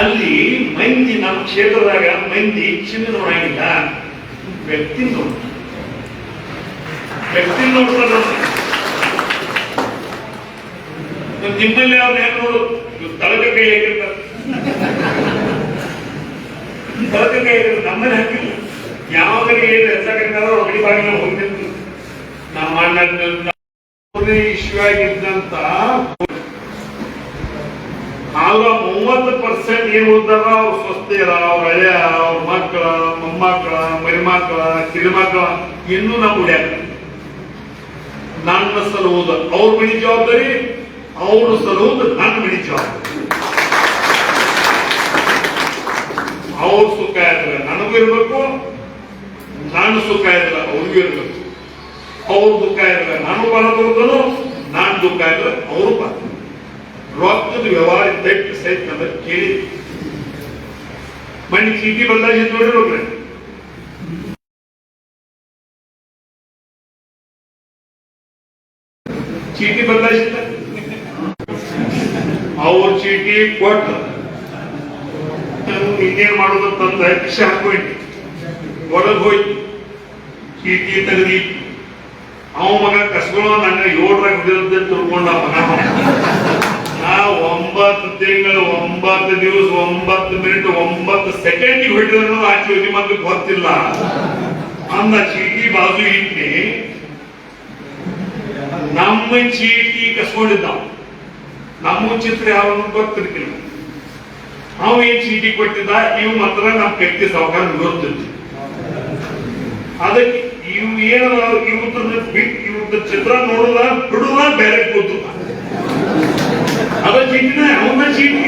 ಅಲ್ಲಿ ಮಂದಿ ನಮ್ಮ ಕ್ಷೇತ್ರದಾಗ ಮಂದಿ ಚಿನ್ನ ನೋಡಂಗಿಲ್ಲ, ವ್ಯಕ್ತಿ ನೋಡ್ತಾರೆ. ನಿಮ್ಮಲ್ಲಿ ಅವ್ರು ಹೆಂಗ್ ನೋಡು, ತಳಕ ಕೈ ಹಾಕಿರ್ತಾರೆ, ತಳಕ ಕೈ ಹಾಕಿರ್ತಾರೆ. ನಮ್ಮಲ್ಲಿ ಹಾಕಿಲ್ಲ. ಯಾವಾಗಲೇ ಏನು ಹೆಸರಾಗ ಹೊಡಿ ಬಾಗಿಲ ಹೋಗ್ತಿತ್ತು. ನಮ್ಮ ಅಣ್ಣ ಇಶ್ಯೂ ಆಗಿದ್ದಂತ ಆಗ 30% ಏನ್ ಓದ್ತಾರ ಅವ್ರ ಸ್ವಸ್ಥೆಯರ, ಅವ್ರ ಹಳೆಯ, ಅವ್ರ ಮಕ್ಕಳ, ಮೊಮ್ಮಕ್ಕಳ, ಮರಿಮಕ್ಕಳ, ಕಿರಿಮಕ್ಕಳ ಇನ್ನೂ ನಾವು ಉಡ್ಯಾಕ ನನ್ನ ಸಲುವುದು ಅವ್ರ ಮನಿ ಜವಾಬ್ದಾರಿ, ಅವ್ರ ಸಲುವುದು ನನ್ನ ಮನಿ ಜವಾಬ್ದಾರಿ. ಅವ್ರ ಸುಖ ಇರಲ್ಲ ನನಗೂ ಇರ್ಬೇಕು, ನಾನು ಸುಖ ಇರಲ್ಲ ಅವ್ರಿಗೂ ಇರ್ಬೇಕು. ಅವ್ರ ದುಃಖ ಇರಲ್ಲ ನಾನು ಪಾಲ ತಗೋತಾನು, ನಾನು ದುಃಖ ಇರಲ್ಲ ಅವರು ಪಾಲ. ರೊಕ್ಕದ ವ್ಯವಹಾರ ತೆಟ್ಟು ಸಹಿತ ಕೇಳಿ ಮಣ್ಣಿ ಚೀಟಿ ಬಂದಾಗ ನೋಡಿರೋಗ್ರೆ ಚೀಟಿ ಬದಲಾಯಿಸಿದ, ಅವ್ರ ಚೀಟಿ ಕೊಟ್ಟು ಇನ್ನೇನ್ ಮಾಡೋದಂತಂದ ಕಿಶೆ ಹಾಕೋಯ್ತು, ಒಳಗ್ ಹೋಯ್ತು, ಚೀಟಿ ತೆಗದಿ ಅವ ಮಗ ಕಸ್ಕೊಳ್ಳೋ ನಂಗ 7ರಾಗ ಹೊಡೆದ ತಿಳ್ಕೊಂಡ ಮಗ. ನಾ 9 ತಿಂಗಳು 9 ದಿವಸ 9 ಮಿನಿಟ್ 9 ಸೆಕೆಂಡಿಗೆ ಹೊಡೆದ್ರು ಆಚೆ ಹೋಗಿ ಮತ್ತೆ ಗೊತ್ತಿಲ್ಲ ಅಂದ ಚೀಟಿ ಬಾಜು ಇಟ್ಟಿ ನಮ್ಮ ಚೀಟಿ ಕಸ್ಕೊಂಡಿದ್ದ. ನಮ್ಮ ಚಿತ್ರ ಯಾವ ಗೊತ್ತಿರ್ಕಿಲ್ಲ. ಅವ ಏನ್ ಚೀಟಿ ಕೊಟ್ಟಿದ್ದ, ಇವ್ ಮಾತ್ರ ನಮ್ ವ್ಯಕ್ತಿ ಸಾವುಕಾರ ಗೊತ್ತಿತ್ತು. ಅದಕ್ಕೆ ಇವ್ ಏನ ಇವತ್ತು ಚಿತ್ರ ನೋಡುದ ಬಿಡುದ ಬೇರೆ ಕೂತು ಅದ ಚೀಟಿನ ಅವಂದ ಚೀಟಿ,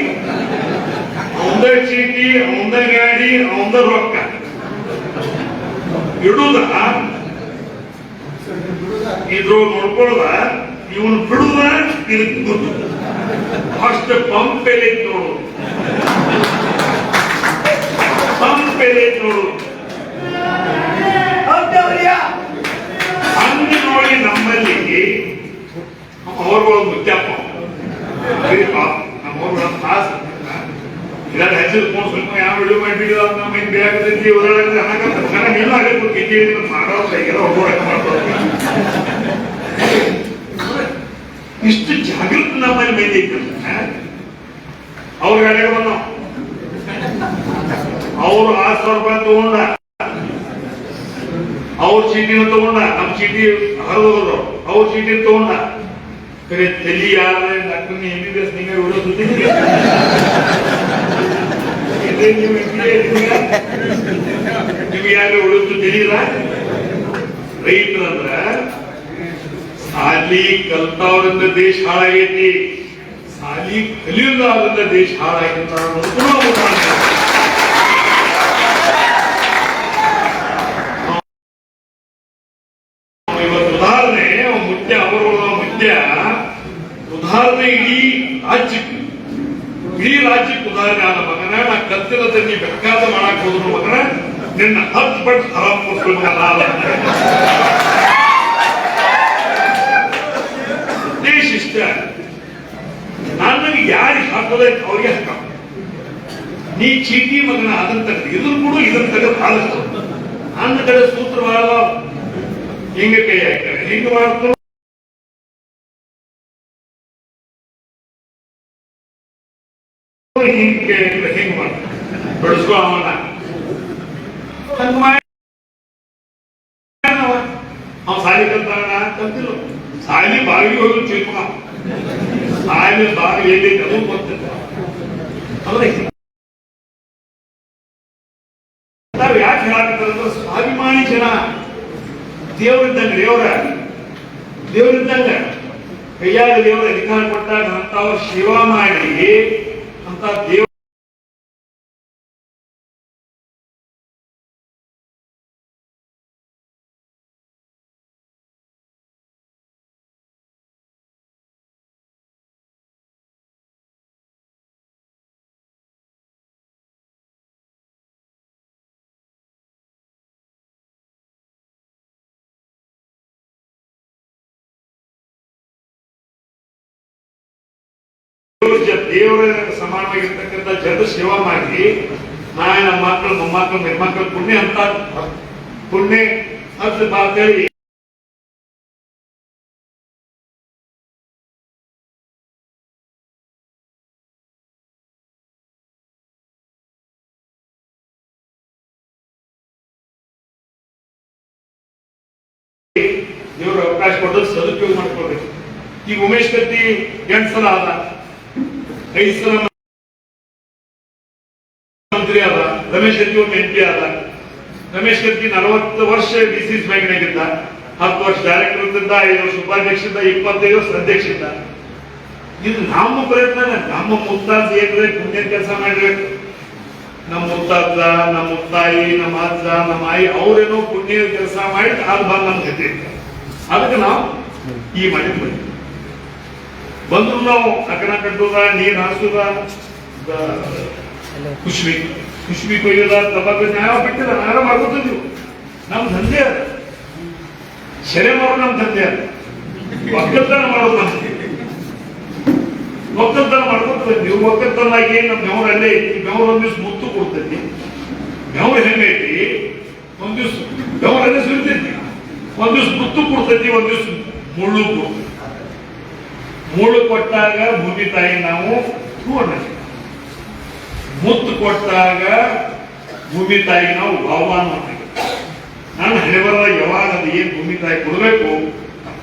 ಅವಂದ ಚೀಟಿ, ಅವಂದ ಗಾಡಿ, ಅವಂದ ರೊಕ್ಕ ಇಡುದ ಇದ್ರು ನೋಡ್ಕೊಳ್ಳದ, ಇವನು ಬಿಡುದ ಇದಕ್ಕೆ ಗೊತ್ತು. ಅಷ್ಟು ಪಂಪ್ ಎಲೆ ನೋಡು, ಪಂಪ್ ಎಲೆ ನೋಡು. ಹಂಗೆ ನೋಡಿ ನಮ್ಮಲ್ಲಿ ಅವ್ರಗಳು ಮುತ್ಯಪ್ಪ ನಮ್ಮವ್ರ ತಾಸ ಇಲ್ಲ ಹೆಸರು ಸ್ವಲ್ಪ ಯಾವ ವಿಡಿಯೋ ಮಾಡಿಬಿಡಿದ ನಮ್ಮ ಏನ್ ಬೇಕಾಗತೈತಿ ಎಲ್ಲ ಆಗಬೇಕು ಮಾಡೋಲ್ಲ ಈಗೆಲ್ಲ ಒಬ್ಬೊಳಗೆ ಮಾಡ್ತಾರೆ. ಇಷ್ಟು ಜಾಗೃತಿ ನಮ್ಮಲ್ಲಿ ಮೇಲೆ ಐತಂದ್ರೆ ಅವ್ರ ಗಾಡಿಗೆ ಬಂದ ಅವ್ರು 6,000 ರೂಪಾಯಿ ತಗೊಂಡ, ಅವ್ರ ಚೀಟಿನ ತಗೊಂಡ, ನಮ್ಮ ಚೀಟಿ ಹರಿದೋದ್ರು, ಅವ್ರ ಚೀಟಿ ತಗೊಂಡ. ಕರೆ ತಲಿ ಯಾರ ಡಾಕ್ಟರ್ MBBS ನಿಂಗೆ ಉಳಿಸುತ್ತೀವಿ, ನೀವು ಯಾರು ಉಳಿದು ತಿಳಿಯಿಲ್ಲ. ರೈತರಂದ್ರ ಸಾಲಿ ಕಲ್ತವ್ರಿಂದ ದೇಶ ಹಾಳಾಗೈತಿ, ಸಾಲಿ ಕಲಿಯುವುದರಿಂದ ದೇಶ ಹಾಳಾಗಿತ್ತ. ಇವತ್ತು ಉದಾಹರಣೆ ಮುಖ್ಯ, ಅವರು ಮುಖ್ಯ ಉದಾಹರಣೆ ಇಡೀ ರಾಜ್ಯಕ್ಕೆ ಉದಾಹರಣೆ ಆದ ಮಗನ. ನಾ ಕತ್ತಿರದ ನೀ ಬೇಕಾದ ಮಾಡಕ್ ಹೋದ್ರು ಮಗನ ನಿನ್ನ 10 ಪಟ್ಟು ಹರಾಮ್ ಕೊಡ್ಸ್ಕೊಳ್ಬೇಕಲ್ಲ. ದೇಶ ಇಷ್ಟ ನನಗೆ ಯಾರಿಗೆ ಹಾಕೋದೈತೆ ಅವ್ರಿಗೆ ಹಾಕ. ನೀ ಚೀಟಿ ಮಗನ ಅದನ್ನ ತೆಗೆದು ಇದನ್ನು ಕೂಡ ಇದನ್ನ ತೆಗೆದು ಆದಷ್ಟು ನನ್ನ ಕಡೆ ಸೂತ್ರವಾದ ಹಿಂಗ ಕೈ ಹಾಕ್ತಾರೆ, ಹಿಂಗ ಮಾಡ್ತಾರೆ, ಹಿಂಗೆ ಹಿಂಗ್ ಮಾಡ್ತಾರೆ, ಬೆಳೆಸ್ಕೋ ಅವನ ಅವ ಸಾಲಿ ಕಲ್ತಾನ ಕಲ್ತಿಲ್ಲ. ಸಾಲಿ ಬಾವಿಗೆ ಹೋಗಿ ಚಿಲ್ಪ ಸಾಲಿ ಬಾವಿ ಎಲ್ಲೈತೆ ಅದು ಗೊತ್ತಿಲ್ಲ. ನಾವ್ ಯಾಕೆ ಹೇಳಾಕತ್ತಂದ್ರೆ ಸ್ವಾಭಿಮಾನಿ ಜನ ದೇವರಿದ್ದಂಗ, ದೇವರಿದ್ದಂಗ ಕೈಯಾಗ ದೇವರ ಅಧಿಕಾರ ಕೊಟ್ಟಾಗ ಅಂತವ್ರ ಸೇವಾ ಮಾಡಿ ಅಂತ ದೇವ ದೇವರ ಸಮಾನವಾಗಿರ್ತಕ್ಕಂಥ ಜನ ಸೇವಾ ಮಾಡಿ ನಾಳೆ ನಮ್ಮ ಮಕ್ಕಳು ಮೊಮ್ಮಕ್ಕಳು ಹೆಣ್ಮಕ್ಳು ಪುಣ್ಯ ಅಂತ ಪುಣ್ಯ ಅಂತ ಬಾತೇಳಿ ದೇವರು ಅವಕಾಶ ಕೊಡೋದು ಸದುಪಯೋಗ ಮಾಡ್ಕೊಳ್ಬೇಕು. ಈಗ ಉಮೇಶ್ ಕತ್ತಿ 8 ಸಲ ಆದ, 5 ಸಲ ಮಂತ್ರಿ ಆದ, ರಮೇಶ್ ಕತ್ತಿ ಒಮ್ಮೆ MP ಆದ. ರಮೇಶ್ ಕತ್ತಿ 40 ವರ್ಷ DCS ಬ್ಯಾಂಕ್ನಾಗಿದ್ದ, 10 ವರ್ಷ ಡೈರೆಕ್ಟರ್ ಇದ್ದ, 5 ವರ್ಷ ಉಪಾಧ್ಯಕ್ಷ, 25 ವರ್ಷ ಅಧ್ಯಕ್ಷ ಇದ್ದ. ಇದು ನಮ್ಮ ಪ್ರಯತ್ನ, ನಮ್ಮ ಮುತ್ತಾಜ ಏನ್ರೆ ಪುಣ್ಯ ಕೆಲಸ ಮಾಡಿರ್ಬೇಕು. ನಮ್ಮ ಮುತ್ತಾಜ, ನಮ್ಮ ಮುತ್ತಾಯಿ, ನಮ್ಮ ಅಜ್ಜ, ನಮ್ಮ ಆಯಿ ಅವ್ರೇನೋ ಪುಣ್ಯ ಕೆಲಸ ಮಾಡಿ ಅದು ಬಂದು ನಮ್ಗೆ ಗತಿ. ಅದಕ್ಕೆ ನಾವು ಈ ಮಾಡಿ ಬಂದ್ರು ನಾವು ಅಕಣ ಕಟ್ಟುದ, ನೀರ್ ಹಾಸುದ, ಖುಷ್ಬಿ ಕೊಯ್ಯೋದ, ತಬಾಕು ನ್ಯಾಯ ಬಿಟ್ಟಿದ ನಾರ ಮಾಡ್ಕೊತಿದ್ವಿ. ನಮ್ ದಂಧೆ ಅದ, ಶರೆ ಮಾಡೋ ನಮ್ ದಂಧೆ ಅದ. ಒಕ್ಕಲ್ತನ ಮಾಡೋದು ನಮ್ಗೆ ಒಕ್ಕಲ್ತನ ಮಾಡ್ಕೊತ ನೀವು ಒಕ್ಕಲ್ತನಾಗಿ ನಮ್ಮ ಬೆವರಲ್ಲೇ ಐತಿ. ಬೆವರು ಒಂದ್ ದಿವ್ಸ ಮುತ್ತು ಕೊಡ್ತೈತಿ. ಬೆವರು ಹೆಂಗೈತಿ, ಒಂದ್ ದಿವ್ಸ ಬೆವರಲ್ಲೇ ಸುರಿತೈತಿ, ಒಂದ್ ದಿವ್ಸ ಮುತ್ತು ಕೊಡ್ತೈತಿ, ಒಂದ್ ದಿವ್ಸ ಮುಳ್ಳು ಕೊಡ್ತೈತಿ. ಮುಳ್ಳು ಕೊಟ್ಟಾಗ ಭೂಮಿ ತಾಯಿ ನಾವು ನೋಡ್ರಿ, ಮುತ್ತು ಕೊಟ್ಟಾಗ ಭೂಮಿ ತಾಯಿ ನಾವು ಆಹ್ವಾನ ಮಾಡ್ತೀವಿ. ನಾನು ಹಣೆಬರ ಯಾವಾಗ ಅದು ಏನ್ ಭೂಮಿ ತಾಯಿ ಕೊಡ್ಬೇಕು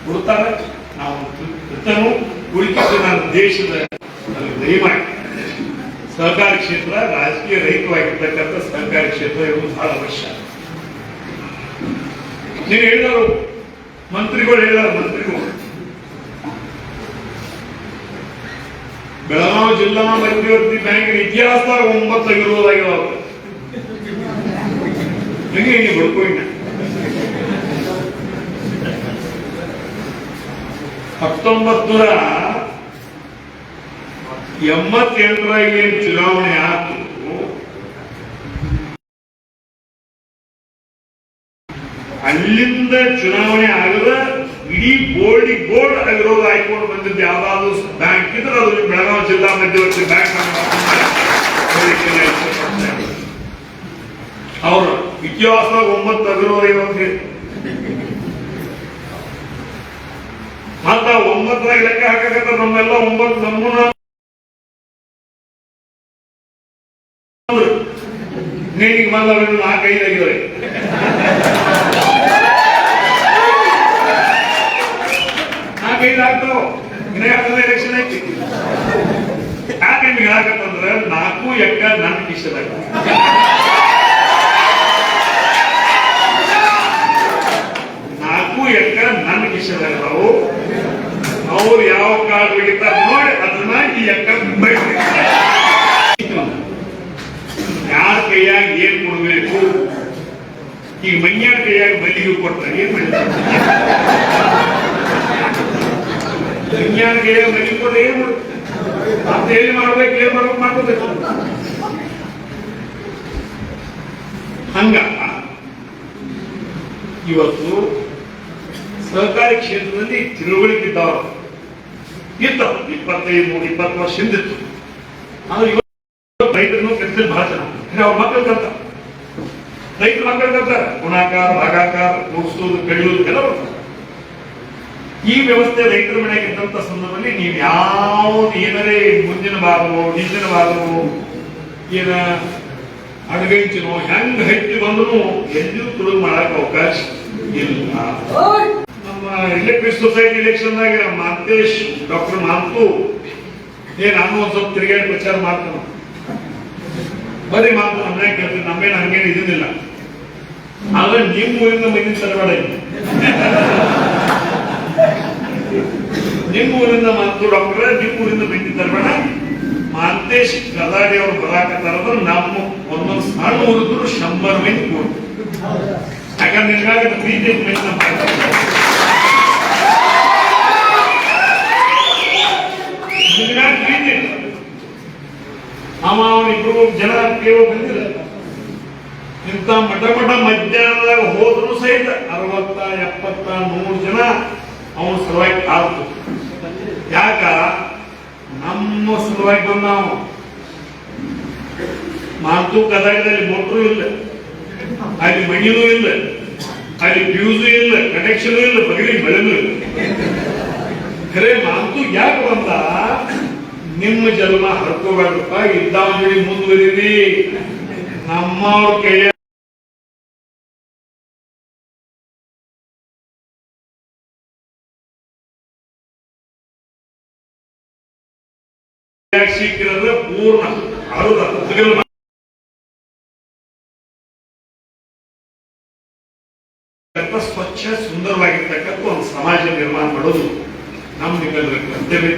ಕೊಡ್ತಾರೆ. ನಾವು ಕೃತನು ಉಳಿಕೆ ನನ್ನ ದೇಶದ ದಯಮಾಡಿ ಸಹಕಾರಿ ಕ್ಷೇತ್ರ ರಾಜಕೀಯ ರಹಿತವಾಗಿರ್ತಕ್ಕಂಥ ಸಹಕಾರಿ ಕ್ಷೇತ್ರ ಇರುವುದು ಬಹಳ ಅವಶ್ಯ. ನೀವು ಹೇಳಿದರು, ಮಂತ್ರಿಗಳು ಹೇಳಿದಾರೆ, ಮಂತ್ರಿಗಳು ಬೆಳಗಾವಿ ಜಿಲ್ಲಾ ಮಧ್ಯವರ್ತಿ ಬ್ಯಾಂಕಿನ ಇತಿಹಾಸದಾಗ 9 ಆಗಿರೋದಾಗಿರೋ ಹೆಂಗೆ ಹಿಂಗೆ ಬಡ್ಕೋಯಿನ 1987 ಏನ್ ಚುನಾವಣೆ ಆಯ್ತು, ಅಲ್ಲಿಂದ ಚುನಾವಣೆ ಆಗದ ಇಡೀ ಗೋಲ್ಡ್ ಆಗಿರೋದು ಆಯ್ಕೊಂಡು ಬಂದಿದ್ದು ಯಾವ್ದಾದ್ರು ಬ್ಯಾಂಕ್ ಇದ್ರೆ ಅದು ಬೆಳಗಾವಿ ಜಿಲ್ಲಾ ಮಧ್ಯವರ್ತಿ ಬ್ಯಾಂಕ್ ಅವರು ಇತಿಹಾಸ 9 ಆಗಿರೋದು ಮತ್ತ 9 ಲೆಕ್ಕ ಹಾಕಕತ್ತ ನಮ್ಮೆಲ್ಲ 9 ನಮ್ಮನ್ನ ನೀರಿಗೆ ಬಂದ 4-5 ಆಗಿದ್ದಾರೆ. ಆಗ್ತಾವ ಎಲೆಕ್ಷನ್ ಐತಿ. ಯಾಕೆ ನಿಮ್ಗೆ ಹೇಳಕತ್ತಂದ್ರೆ 4 ಎಕ್ಕ ನನ್ನ ಕಿಶದಾಗ, 4 ಎಕ್ಕ ನನ್ನ ಕಿಶದಾಗವು. ಅವ್ರು ಯಾವ ಕಾರ್ಡ್ ಹಿಡಿತಾರ ನೋಡಿ ಅದನ್ನ ಈ ಎಕ್ಕ ಯಾರ ಕೈಯಾಗ ಏನ್ ಕೊಡ್ಬೇಕು. ಈಗ ಮನ್ಯಾರ ಕೈಯಾಗ ಮಲ್ಲಿಗೆ ಕೊಡ್ತಾರೆ, ಏನ್ ಮಾಡಿದ್ದಾರೆ ಮನ್ಯಾರ ಕೈಯಾಗ ಮಲ್ಲಿಗೆ ಕೊಟ್ರೆ ಏನ್ ಮಾಡ ಅಂತ ಹೇಳಿ ಮಾಡ್ಬೇಕು, ಏನ್ ಮಾಡ್ಬೇಕು ಮಾಡ್ಕೋಬೇಕು. ಹಂಗ ಇವತ್ತು ಸಹಕಾರಿ ಕ್ಷೇತ್ರದಲ್ಲಿ ತಿಳುವಳಿಕೆ ಇದ್ದವರು ಇದ್ದವು 25-20 ವರ್ಷ ಹಿಂದಿತ್ತು. ಆದ್ರೆ ಇವತ್ತು ರೈತರನ್ನು ಕೆಲಸದಲ್ಲಿ ಬಹಳ ಜನ ಅವ್ರ ಮಕ್ಕಳು ಕಲ್ತಾರೆ, ರೈತರ ಮಕ್ಕಳು ಕಲ್ತಾರೆ. ಗುಣಾಕಾರ, ಭಾಗಾಕಾರ, ಮುಗಿಸೋದು, ಕಡಿಯೋದು ಎಲ್ಲ ಬರ್ತಾರೆ. ಈ ವ್ಯವಸ್ಥೆ ರೈತರ ಮನೆಗೆ ಇದ್ದಂತ ಸಂದರ್ಭದಲ್ಲಿ ನೀವು ಯಾವ್ದು ಏನಾರೇ ಮುಂದಿನ ಭಾಗವೋ ಹಿಂದಿನ ಭಾಗವೋ ಏನ ಅಡಗಂಚಿನೋ ಹೆಂಗ್ ಹಟ್ಟಿ ಬಂದ್ರು ಎಲ್ಲಿಯೂ ತುಳುಗು ಮಾಡಕ್ ಅವಕಾಶ ಇಲ್ಲ. ನಮ್ಮ ಎಲೆಕ್ಟ್ರಿಕ್ ಸೊಸೈಟಿ ಎಲೆಕ್ಷನ್ದಾಗ ಮಾಂತೇಶ್ ಡಾಕ್ಟರ್ ಮಾಂತು ನಾನು ಒಂದ್ ಸ್ವಲ್ಪ ತಿರುಗಾಡಿ ಪ್ರಚಾರ ಮಾಡ್ತಾನ, ಬರೀ ಮಾತು ನಮ್ಮನೆ ಕೇಳ್ತೀನಿ, ನಮ್ಮೇನು ಹಂಗೇನು ಇದಿಲ್ಲ. ಆದ್ರೆ ನಿಮ್ಮ ಊರಿಂದ ಮಂದಿ ತರಬೇಡ, ನಿಮ್ಮ ಊರಿಂದ ಮಾತು ಡಾಕ್ಟರ್, ನಿಮ್ಮ ಊರಿಂದ ಮಂದಿ ತರಬೇಡ. ಮಾಂತೇಶ್ ಗದಾಡಿ ಅವ್ರು ಬರಾಕತ್ತಾರ ನಮ್ಮ ಒಂದೊಂದು ಸಣ್ಣ ಊರಿದ್ರು 100 ಮಂದಿ ಕೊಡ್ತು. ಯಾಕಂದ್ರೆ ನಿನ್ಗಾಗ ಪ್ರೀತಿ ಅವನಿಬ್ರು ಜನ ಕೇಳೋ ಬಂದಿಲ್ಲ. ಇಂಥ ಮಠ ಮಧ್ಯಾಹ್ನದಾಗ ಹೋದ್ರು ಸಹಿತ 60, 70, 100 ಜನ ಅವನ ಸಲುವಾಗಿ ಕಾಲ್ತು. ಯಾಕ ನಮ್ಮ ಸಲುವಾಗಿ ಬಂದ. ನಾವು ಮಾತು ಕದಾಯದಲ್ಲಿ ಮೋಟ್ರು ಇಲ್ಲ, ಅಲ್ಲಿ ಮಣಿನೂ ಇಲ್ಲ, ಅಲ್ಲಿ ಫ್ಯೂಸು ಇಲ್ಲ, ಕನೆಕ್ಷನ್ ಇಲ್ಲ, ಬಗಲಿಗೆ ಬೆಳೆನೂ ಇಲ್ಲ. ಖರೆ ಮಾತು ಯಾಕೆ ಬಂದ? ನಿಮ್ಮ ಜನ್ಮ ಹರ್ಕೋಬೇಕಪ್ಪ, ಇದ್ದಾವ ಜೋಡಿ ಮುಂದುವರಿರಿ. ನಮ್ಮವ್ರ ಕೈಯ ಸಿಕ್ಕಿರೋದ್ರೆ ಪೂರ್ಣ ಸ್ವಚ್ಛ ಸುಂದರವಾಗಿರ್ತಕ್ಕಂಥ ಒಂದು ಸಮಾಜ ನಿರ್ಮಾಣ ಮಾಡೋದು ನಮ್ಮ ನಿಮ್ಮೆಲ್ಲರ ಕರ್ತವ್ಯ.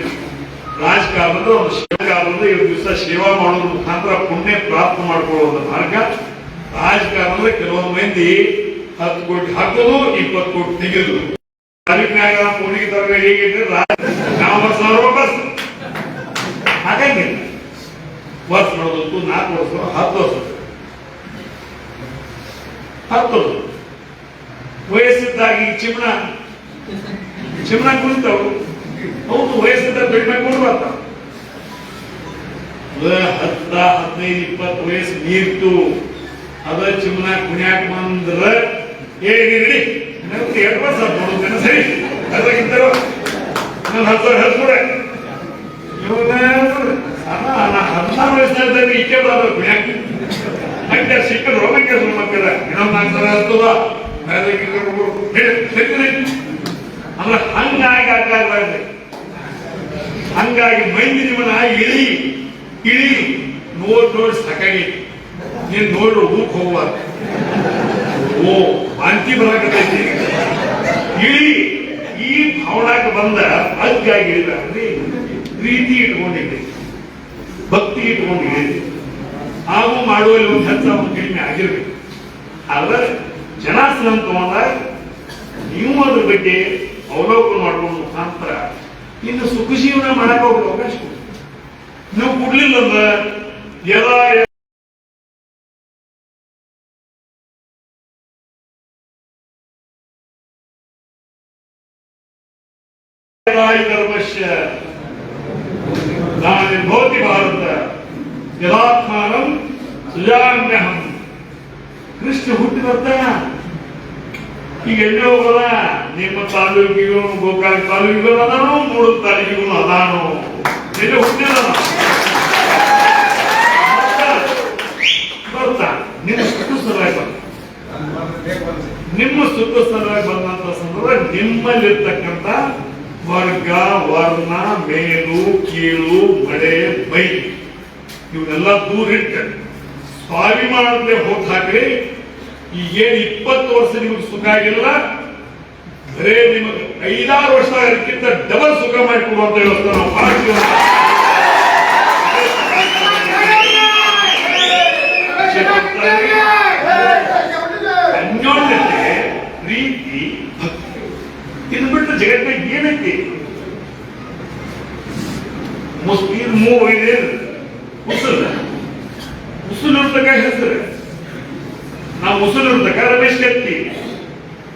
ರಾಜಕಾರಣದ ಒಂದು ಶಿವಕಾಲದ 2 ದಿವಸ ಸೇವಾ ಮಾಡೋದ್ರ ಮುಖಾಂತರ ಪುಣ್ಯ ಪ್ರಾಪ್ತ ಮಾಡ್ಕೊಳ್ಳೋ ಒಂದು ಮಾರ್ಗ. ರಾಜಕಾರಣದ ಕೆಲವೊಂದು ಮಂದಿ 10 ಕೋಟಿ ಹಾಕೋದು, 20 ಕೋಟಿ ತೆಗೆದು ತಾಲೂಕಿನಾಗ ಪೂರ್ಣಿಗೆ ತರಗ ಹೇಗಿದ್ರೆ ನಾವು 10,000 ಬಸ್ ಹಾಗಂಗಿಲ್ಲ. ವರ್ಷ ನೋಡೋದು 4 ವರ್ಷ 10 ವರ್ಷ 10 ವರ್ಷ ವಯಸ್ಸಿದ್ದಾಗಿ ಚಿಮಣ ಚಿಮಣ ಕುಳಿತವ್ರು ಹೌದು ವಯಸ್ಸಿಂದ ಬೆಳ್ಬೇಕು ಬರ್ತಾವ 10-15-20 ವಯಸ್ಸು ಮೀರ್ತು ಅದ ಚಿಮಣ ಕುಣ್ಯಾಕ್ ಬಂದ್ರ ಹೇಗಿರಲಿ ಎರಡು ವರ್ಷ ನೋಡುತ್ತೇನೆ ಸರಿ ಅದ್ರಾಗಿದ್ದರು ನಾನು 10 ವರ್ಷ ಹೇಳ್ಕೊಡೆ ಇವಾಗ 16 ವಯಸ್ಸಿನಲ್ಲಿ ಇಕ್ಕೆ ಬರೋದು ಕುಣ್ಯಾಕ್ ಹಂಗೆ ಸಿಕ್ಕದ್ರು ಹಂಗೆ ಮಕ್ಕಳ ಇನ್ನೊಂದು 4 ಸಲ ಆಗ್ತದ ಅಂದ್ರೆ ಹಂಗಾಗಿ ಆಗ್ಲಾರ್ದೆ ಹಂಗಾಗಿ ಮಂದಿ ನಿಮ್ಮನ್ನ ಇಳಿ ಇಳಿ ನೋಡಿ ಸಾಕಾಗೈತಿ ನೀನ್ ನೋಡ್ರು ಊಕ್ ಹೋಗುವಾಗ ಓ ವಾಂತಿ ಬರಾಕತೈತಿ ಇಳಿ ಈ ಭಾವನಾಕ ಬಂದ ಹಗ್ಗಾಗಿ ಇಳಿದ್ರಿ ಪ್ರೀತಿ ಇಟ್ಕೊಂಡಿದ್ದೆ ಭಕ್ತಿ ಇಟ್ಕೊಂಡಿದ್ದೆ ಹಾಗೂ ಮಾಡುವಲ್ಲಿ ಒಂದು ಹೆಚ್ಚ ಒಂದು ಕಡಿಮೆ ಆಗಿರ್ಬೇಕು ಆದ್ರೆ ಜನಾಸನ ತಗೊಂಡಾಗ ನೀವು ಅದ್ರ ಬಗ್ಗೆ ಅವಲೋಕನ ಮಾಡ್ಕೊಂಡು ಮುಖಾಂತರ ಇನ್ನು ಸುಖ ಜೀವನ ಮಾಡಕ್ ಹೋಗ್ಬೇಕು ಅವಕಾಶ ನೀವು ಕೊಡ್ಲಿಲ್ಲ ಅಂದ್ರೆ ಎಲ್ಲ ಧರ್ಮಶ್ಯ ಭವತಿ ಭಾರತ ಯದಾತ್ಮಾನಂ ಸುಜಾಮ್ಯಹಂ ಕೃಷ್ಣ ಹುಟ್ಟಿ ಬರ್ತಾನ ಈಗ ಎಣ್ಣೆ ಹೋಗಲ್ಲ ನಿಮ್ಮ ತಾಲೂಕಿಗೂ ಗೋಕಾಕ್ ತಾಲೂಕಿಗೂ ಅದಾನು 3 ತಾಲೂಕಿಗೂ ಅದಾನು ಎಣ್ಣೆ ಹುಟ್ಟಿದ ಬರ್ತಾ ನಿಮ್ಮ ಸುಖ ಸಲುವಾಗಿ ಬಂದ ನಿಮ್ಮ ಸುಖ ಸಲುವಾಗಿ ಬಂದಂತ ಸಂದರ್ಭ ನಿಮ್ಮಲ್ಲಿರ್ತಕ್ಕಂಥ ವರ್ಗ ವರ್ಣ ಮೇಲು ಕೀಳು ಮಳೆ ಬೈ ಇವನ್ನೆಲ್ಲ ದೂರ ಇಟ್ಟು ಸ್ವಾಭಿಮಾನದೇ ಹೋಗಿ ಹಾಕ್ರಿ ಈಗೇನು 20 ವರ್ಷ ನಿಮಗೆ ಸುಖ ಆಗಿಲ್ಲ ಬರೇ ನಿಮಗೆ 5-6 ವರ್ಷ ಅದಕ್ಕಿಂತ ಡಬಲ್ ಸುಖ ಮಾಡಿಕೊಡುವಂತ ವ್ಯವಸ್ಥೆ ನಾವು ಮಾಡ್ತೀವಿ ಅನ್ಯೋನ್ಯತೆ ಪ್ರೀತಿ ಭಕ್ತಿ ಇದು ಬಿಟ್ಟು ಜಗತ್ತಿನ ಏನೈತಿ ಮುಸ್ಲಿಂ ಇದೆ ಉಸುಲು ಇರ್ತಕ್ಕ ಹೆಸರು ನಾವು ಉಸುಲು ಇರ್ತಕ್ಕ ರಮೇಶ್ ಕತ್ತಿ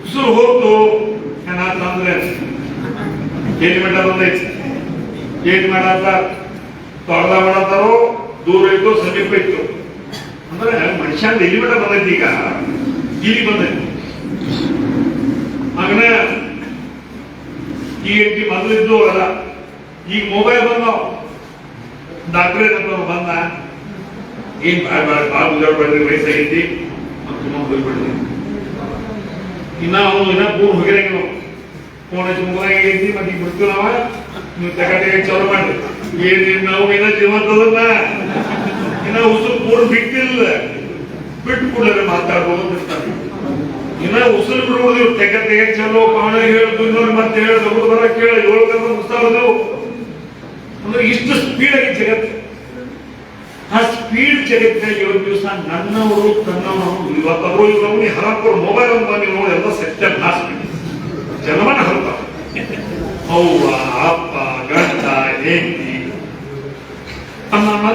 ಉಸುರು ಹೋಗ್ತು ಏನಾದ್ರೆ ಏನ್ ಮಾಡೈತಿ ಏನ್ ಮಾಡತ್ತ ತೊಳೆದ ಮಾಡತ್ತಾರೋ ದೂರ ಇತ್ತು ಸಮೀಪ ಇತ್ತು ಅಂದ್ರೆ ಮನುಷ್ಯ ಎಲ್ಲಿ ಮಟ್ಟ ಬಂದೈತಿ ಈಗ ಇಲ್ಲಿ ಬಂದೈತಿ ಮಗನ ಈಗ ಮೊದಲಿದ್ದು ಅಲ್ಲ ಈಗ ಮೊಬೈಲ್ ಬಂದಾವ್ ಡಾಕ್ಟ್ರೇ ಬಂದ ಏನ್ ಬಾಳ ಉದಾಡ್ಬೇಡ್ರಿ ವಯಸ್ಸಾಗೈತಿ ತುಂಬ ಹೋಗ್ಬಿಡ್ರಿ ಇನ್ನ ಅವನು ಇನ್ನ ಪೂರ್ ಹೋಗಿರಂಗ ಫೋನ್ ಹಚ್ಚಿ ಮುಗಿದಾಗೈತಿ ಮತ್ತೆ ಈಗ ಬಿಡ್ತೀವಿ ನಾವ ನೀವು ತಗಟ್ಟಿಗೆ ಚಾಲು ಮಾಡ್ರಿ ಏನ್ ನಾವು ಏನ ಜೀವಂತದನ್ನ ಇನ್ನ ಉಸುರು ಪೂರ್ ಬಿಟ್ಟಿಲ್ಲ ಬಿಟ್ಟು ಕೂಡಲೇ ಮಾತಾಡ್ಬೋದು ಇನ್ನ ಉಸುರು ಬಿಡ್ಬೋದು ಇವ್ರು ತೆಗೆ ಚಲೋ ಪಾಣ ಹೇಳುದು ನೋಡಿ ಮತ್ತೆ ಹೇಳುದು ಬರ ಕೇಳ 7 ಗಂಟೆ ಮುಗಿಸ್ತಾವು ಅಂದ್ರೆ ಇಷ್ಟು ಸ್ಪೀಡ್ ಆಗಿ ಜಗತ್ತು ಆ ಸ್ಪೀಡ್ ಜಗತ್ತಿನ 7 ದಿವಸ ನನ್ನವರು ತನ್ನವರು ಇವತ್ತವರು ಇವ್ರವ್ನಿ ಹರಕೋರು ಮೊಬೈಲ್ ಅಂತ ನೀವು ನೋಡಿ ಎಲ್ಲ ಸತ್ಯ ನಾಶ ಜನಮನ ಹರಪ ಅವ್ವ ಅಪ್ಪ ಗಂಡ ಹೆಂಡತಿ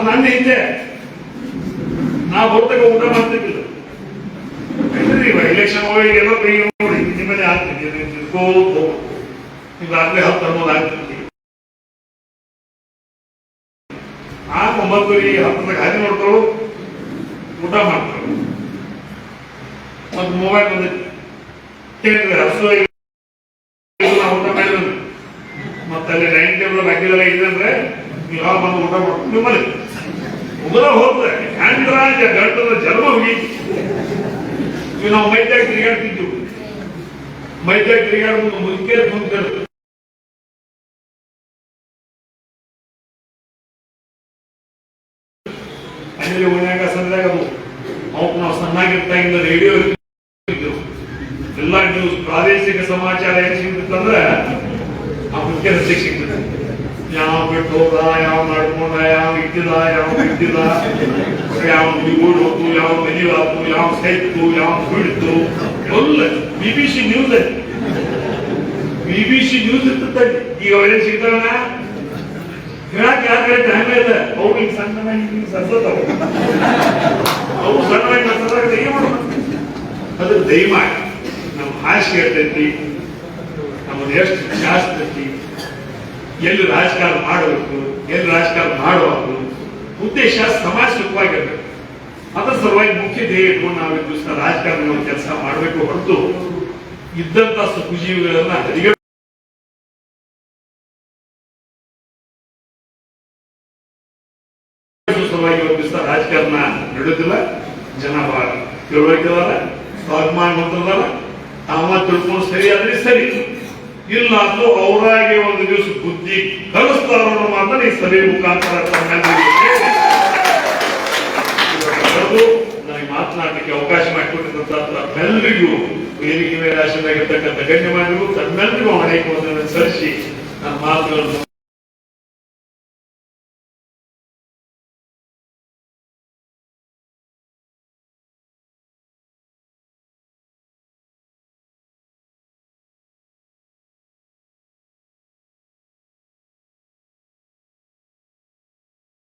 ನನ್ನ ಹಿಂದೆ ನಾ ಹೊರತಾಗ ಊಟ ಮಾಡ್ತಿದ್ದಿಲ್ಲ ಎಲೆಕ್ಷನ್ ಹೋಗಿ ಎಲ್ಲ ಕೈ ನೋಡಿ ನಿಮ್ಮನೆ ಆಗ್ತಿದ್ದೀರಿ ನಿಂತ್ಕೋದು ಈಗಾಗಲೇ 10 ಅನ್ನೋದು ಆಗ್ತಿದ್ವಿ ಆ 9:10 ಗಾಡಿ ನೋಡ್ತಾಳು ಊಟ ಮಾಡ್ತಾಳು ಒಂದು ಮೊಬೈಲ್ ಬಂದೈತಿ ಹಸು ಊಟ ಮಾಡಿದ್ರು ಮತ್ತೆ ಅಲ್ಲಿ ಡೈನಿಂಗ್ ಟೇಬಲ್ ಬಾಕಿದೆಲ್ಲ ಇದೆ ಅಂದ್ರೆ ನೀವು ಯಾವ ಬಂದು ಊಟ ಮಾಡ್ಕೊಂಡು ನಿಮ್ಮಲ್ಲಿ ಉಗುರ ಹೋದ್ರೆ ಹ್ಯಾಂಡ್ರಾಜ ಗಂಟದ ಜನ್ಮ ಹೋಗಿ ನಾವು ಮೈದಾಗ ತಿರುಗಾಡ್ತಿದ್ವಿ ಮೈದಾಗ ತಿರುಗಾಡ್ಬೋದು ಮುದುಕೇ ಕುಂತಿರ್ತೀವಿ ಅಲ್ಲಿ ಓಣ್ಯಾಗ ಸಂದಾಗ ಅವಕ್ಕೆ ನಾವು ಸಣ್ಣಾಗಿರ್ತಾಗಿಂದ ರೇಡಿಯೋ ಎಲ್ಲ ನ್ಯೂಸ್ ಪ್ರಾದೇಶಿಕ ಸಮಾಚಾರ ಏನ್ ಸಿಗ್ತಿತ್ತಂದ್ರೆ ಆ ಮುಖ್ಯ ರಸ್ತೆಗೆ ಸಿಗ್ತದೆ ಯಾವ ಬಿಟ್ಟು ಹೋದ ಯಾವ ಮಾಡ್ಕೊಂಡ ಯಾವ ಇಟ್ಟಿದ ಯಾವ ಬಿಟ್ಟಿದ ಯಾವ ಓಡ್ ಹೋತು ಯಾವ ಮದುವಾತು ಯಾವ ಸೈತು ಯಾವ ಬಿಡ್ತು ಎಲ್ಲ BBC ನ್ಯೂಸ್ ಇರ್ತದೆ ಈಗ ಒಳ್ಳೆ ಸಿಗ್ತಾವಣ ಹೇಳಕ್ ಯಾಕೆ ಟೈಮ್ ಇದೆ ಅವ್ರಿಗೆ ಸಣ್ಣವಾಗಿ ಸತ್ತವ ಅವು ಸಣ್ಣವಾಗಿ ಸತ್ತಾಗ ಏನ್ ಮಾಡ್ಬೇಕು ಅದ್ರ ದಯಮಾಡಿ ನಮ್ಮ ಭಾಷೆ ಇರ್ತೈತಿ ನಮ್ಮ ಅನ್ನೋದು ಎಷ್ಟು ಜಾಸ್ತಿ ಐತಿ, ಎಲ್ಲಿ ರಾಜಕಾರಣ ಮಾಡಬೇಕು, ಎಲ್ಲಿ ರಾಜಕಾರಣ ಮಾಡಬಾರ್ದು, ಉದ್ದೇಶ ಸಮಾಜ ಸುಖವಾಗಿರ್ಬೇಕು. ಅದರ ಸಲುವಾಗಿ ಮುಖ್ಯ ಧ್ಯೇಯ ಇಟ್ಕೊಂಡು ನಾವು ಈ ದಿವಸ ರಾಜಕಾರಣ ಕೆಲಸ ಮಾಡಬೇಕು ಹೊರತು ಇದ್ದಂತ ಸುಖಜೀವಿಗಳನ್ನ ಹರಿಗ ಸಲುವಾಗಿ ಒಂದು ದಿವಸ ರಾಜಕಾರಣ ನಡೆಯೋದಿಲ್ಲ. ಜನ ಬಹಳ ತಿಳುವಳಿಕೆದಾರ, ಸ್ವಾಭಿಮಾನ ಹೊಂದಿದಾರ. ತಾವ ತಿಳ್ಕೊಂಡು ಸರಿ ಆದ್ರೆ ಸರಿ, ಇಲ್ಲ ಅದು ಅವರಾಗಿ ಒಂದು ದಿವಸ ಬುದ್ಧಿ ಕಲಿಸ್ತಾರ ಮಾತ್ರ ಈ ಸಭೆ ಮುಖಾಂತರ ನನಗೆ ಮಾತನಾಡಲಿಕ್ಕೆ ಅವಕಾಶ ಮಾಡಿಕೊಟ್ಟಿದ್ದಂತ ಎಲ್ಲರಿಗೂ ವೇದಿಕೆ ಮೇಲೆ ಆಶೀರ್ವಾಗಿರ್ತಕ್ಕಂಥ ಗಣ್ಯಮಾನ್ಯರು ತಮ್ಮೆಲ್ಲರಿಗೂ ಹಣೆಯನ್ನು ಸರಿಸಿ ನನ್ನ ಮಾತುಗಳನ್ನು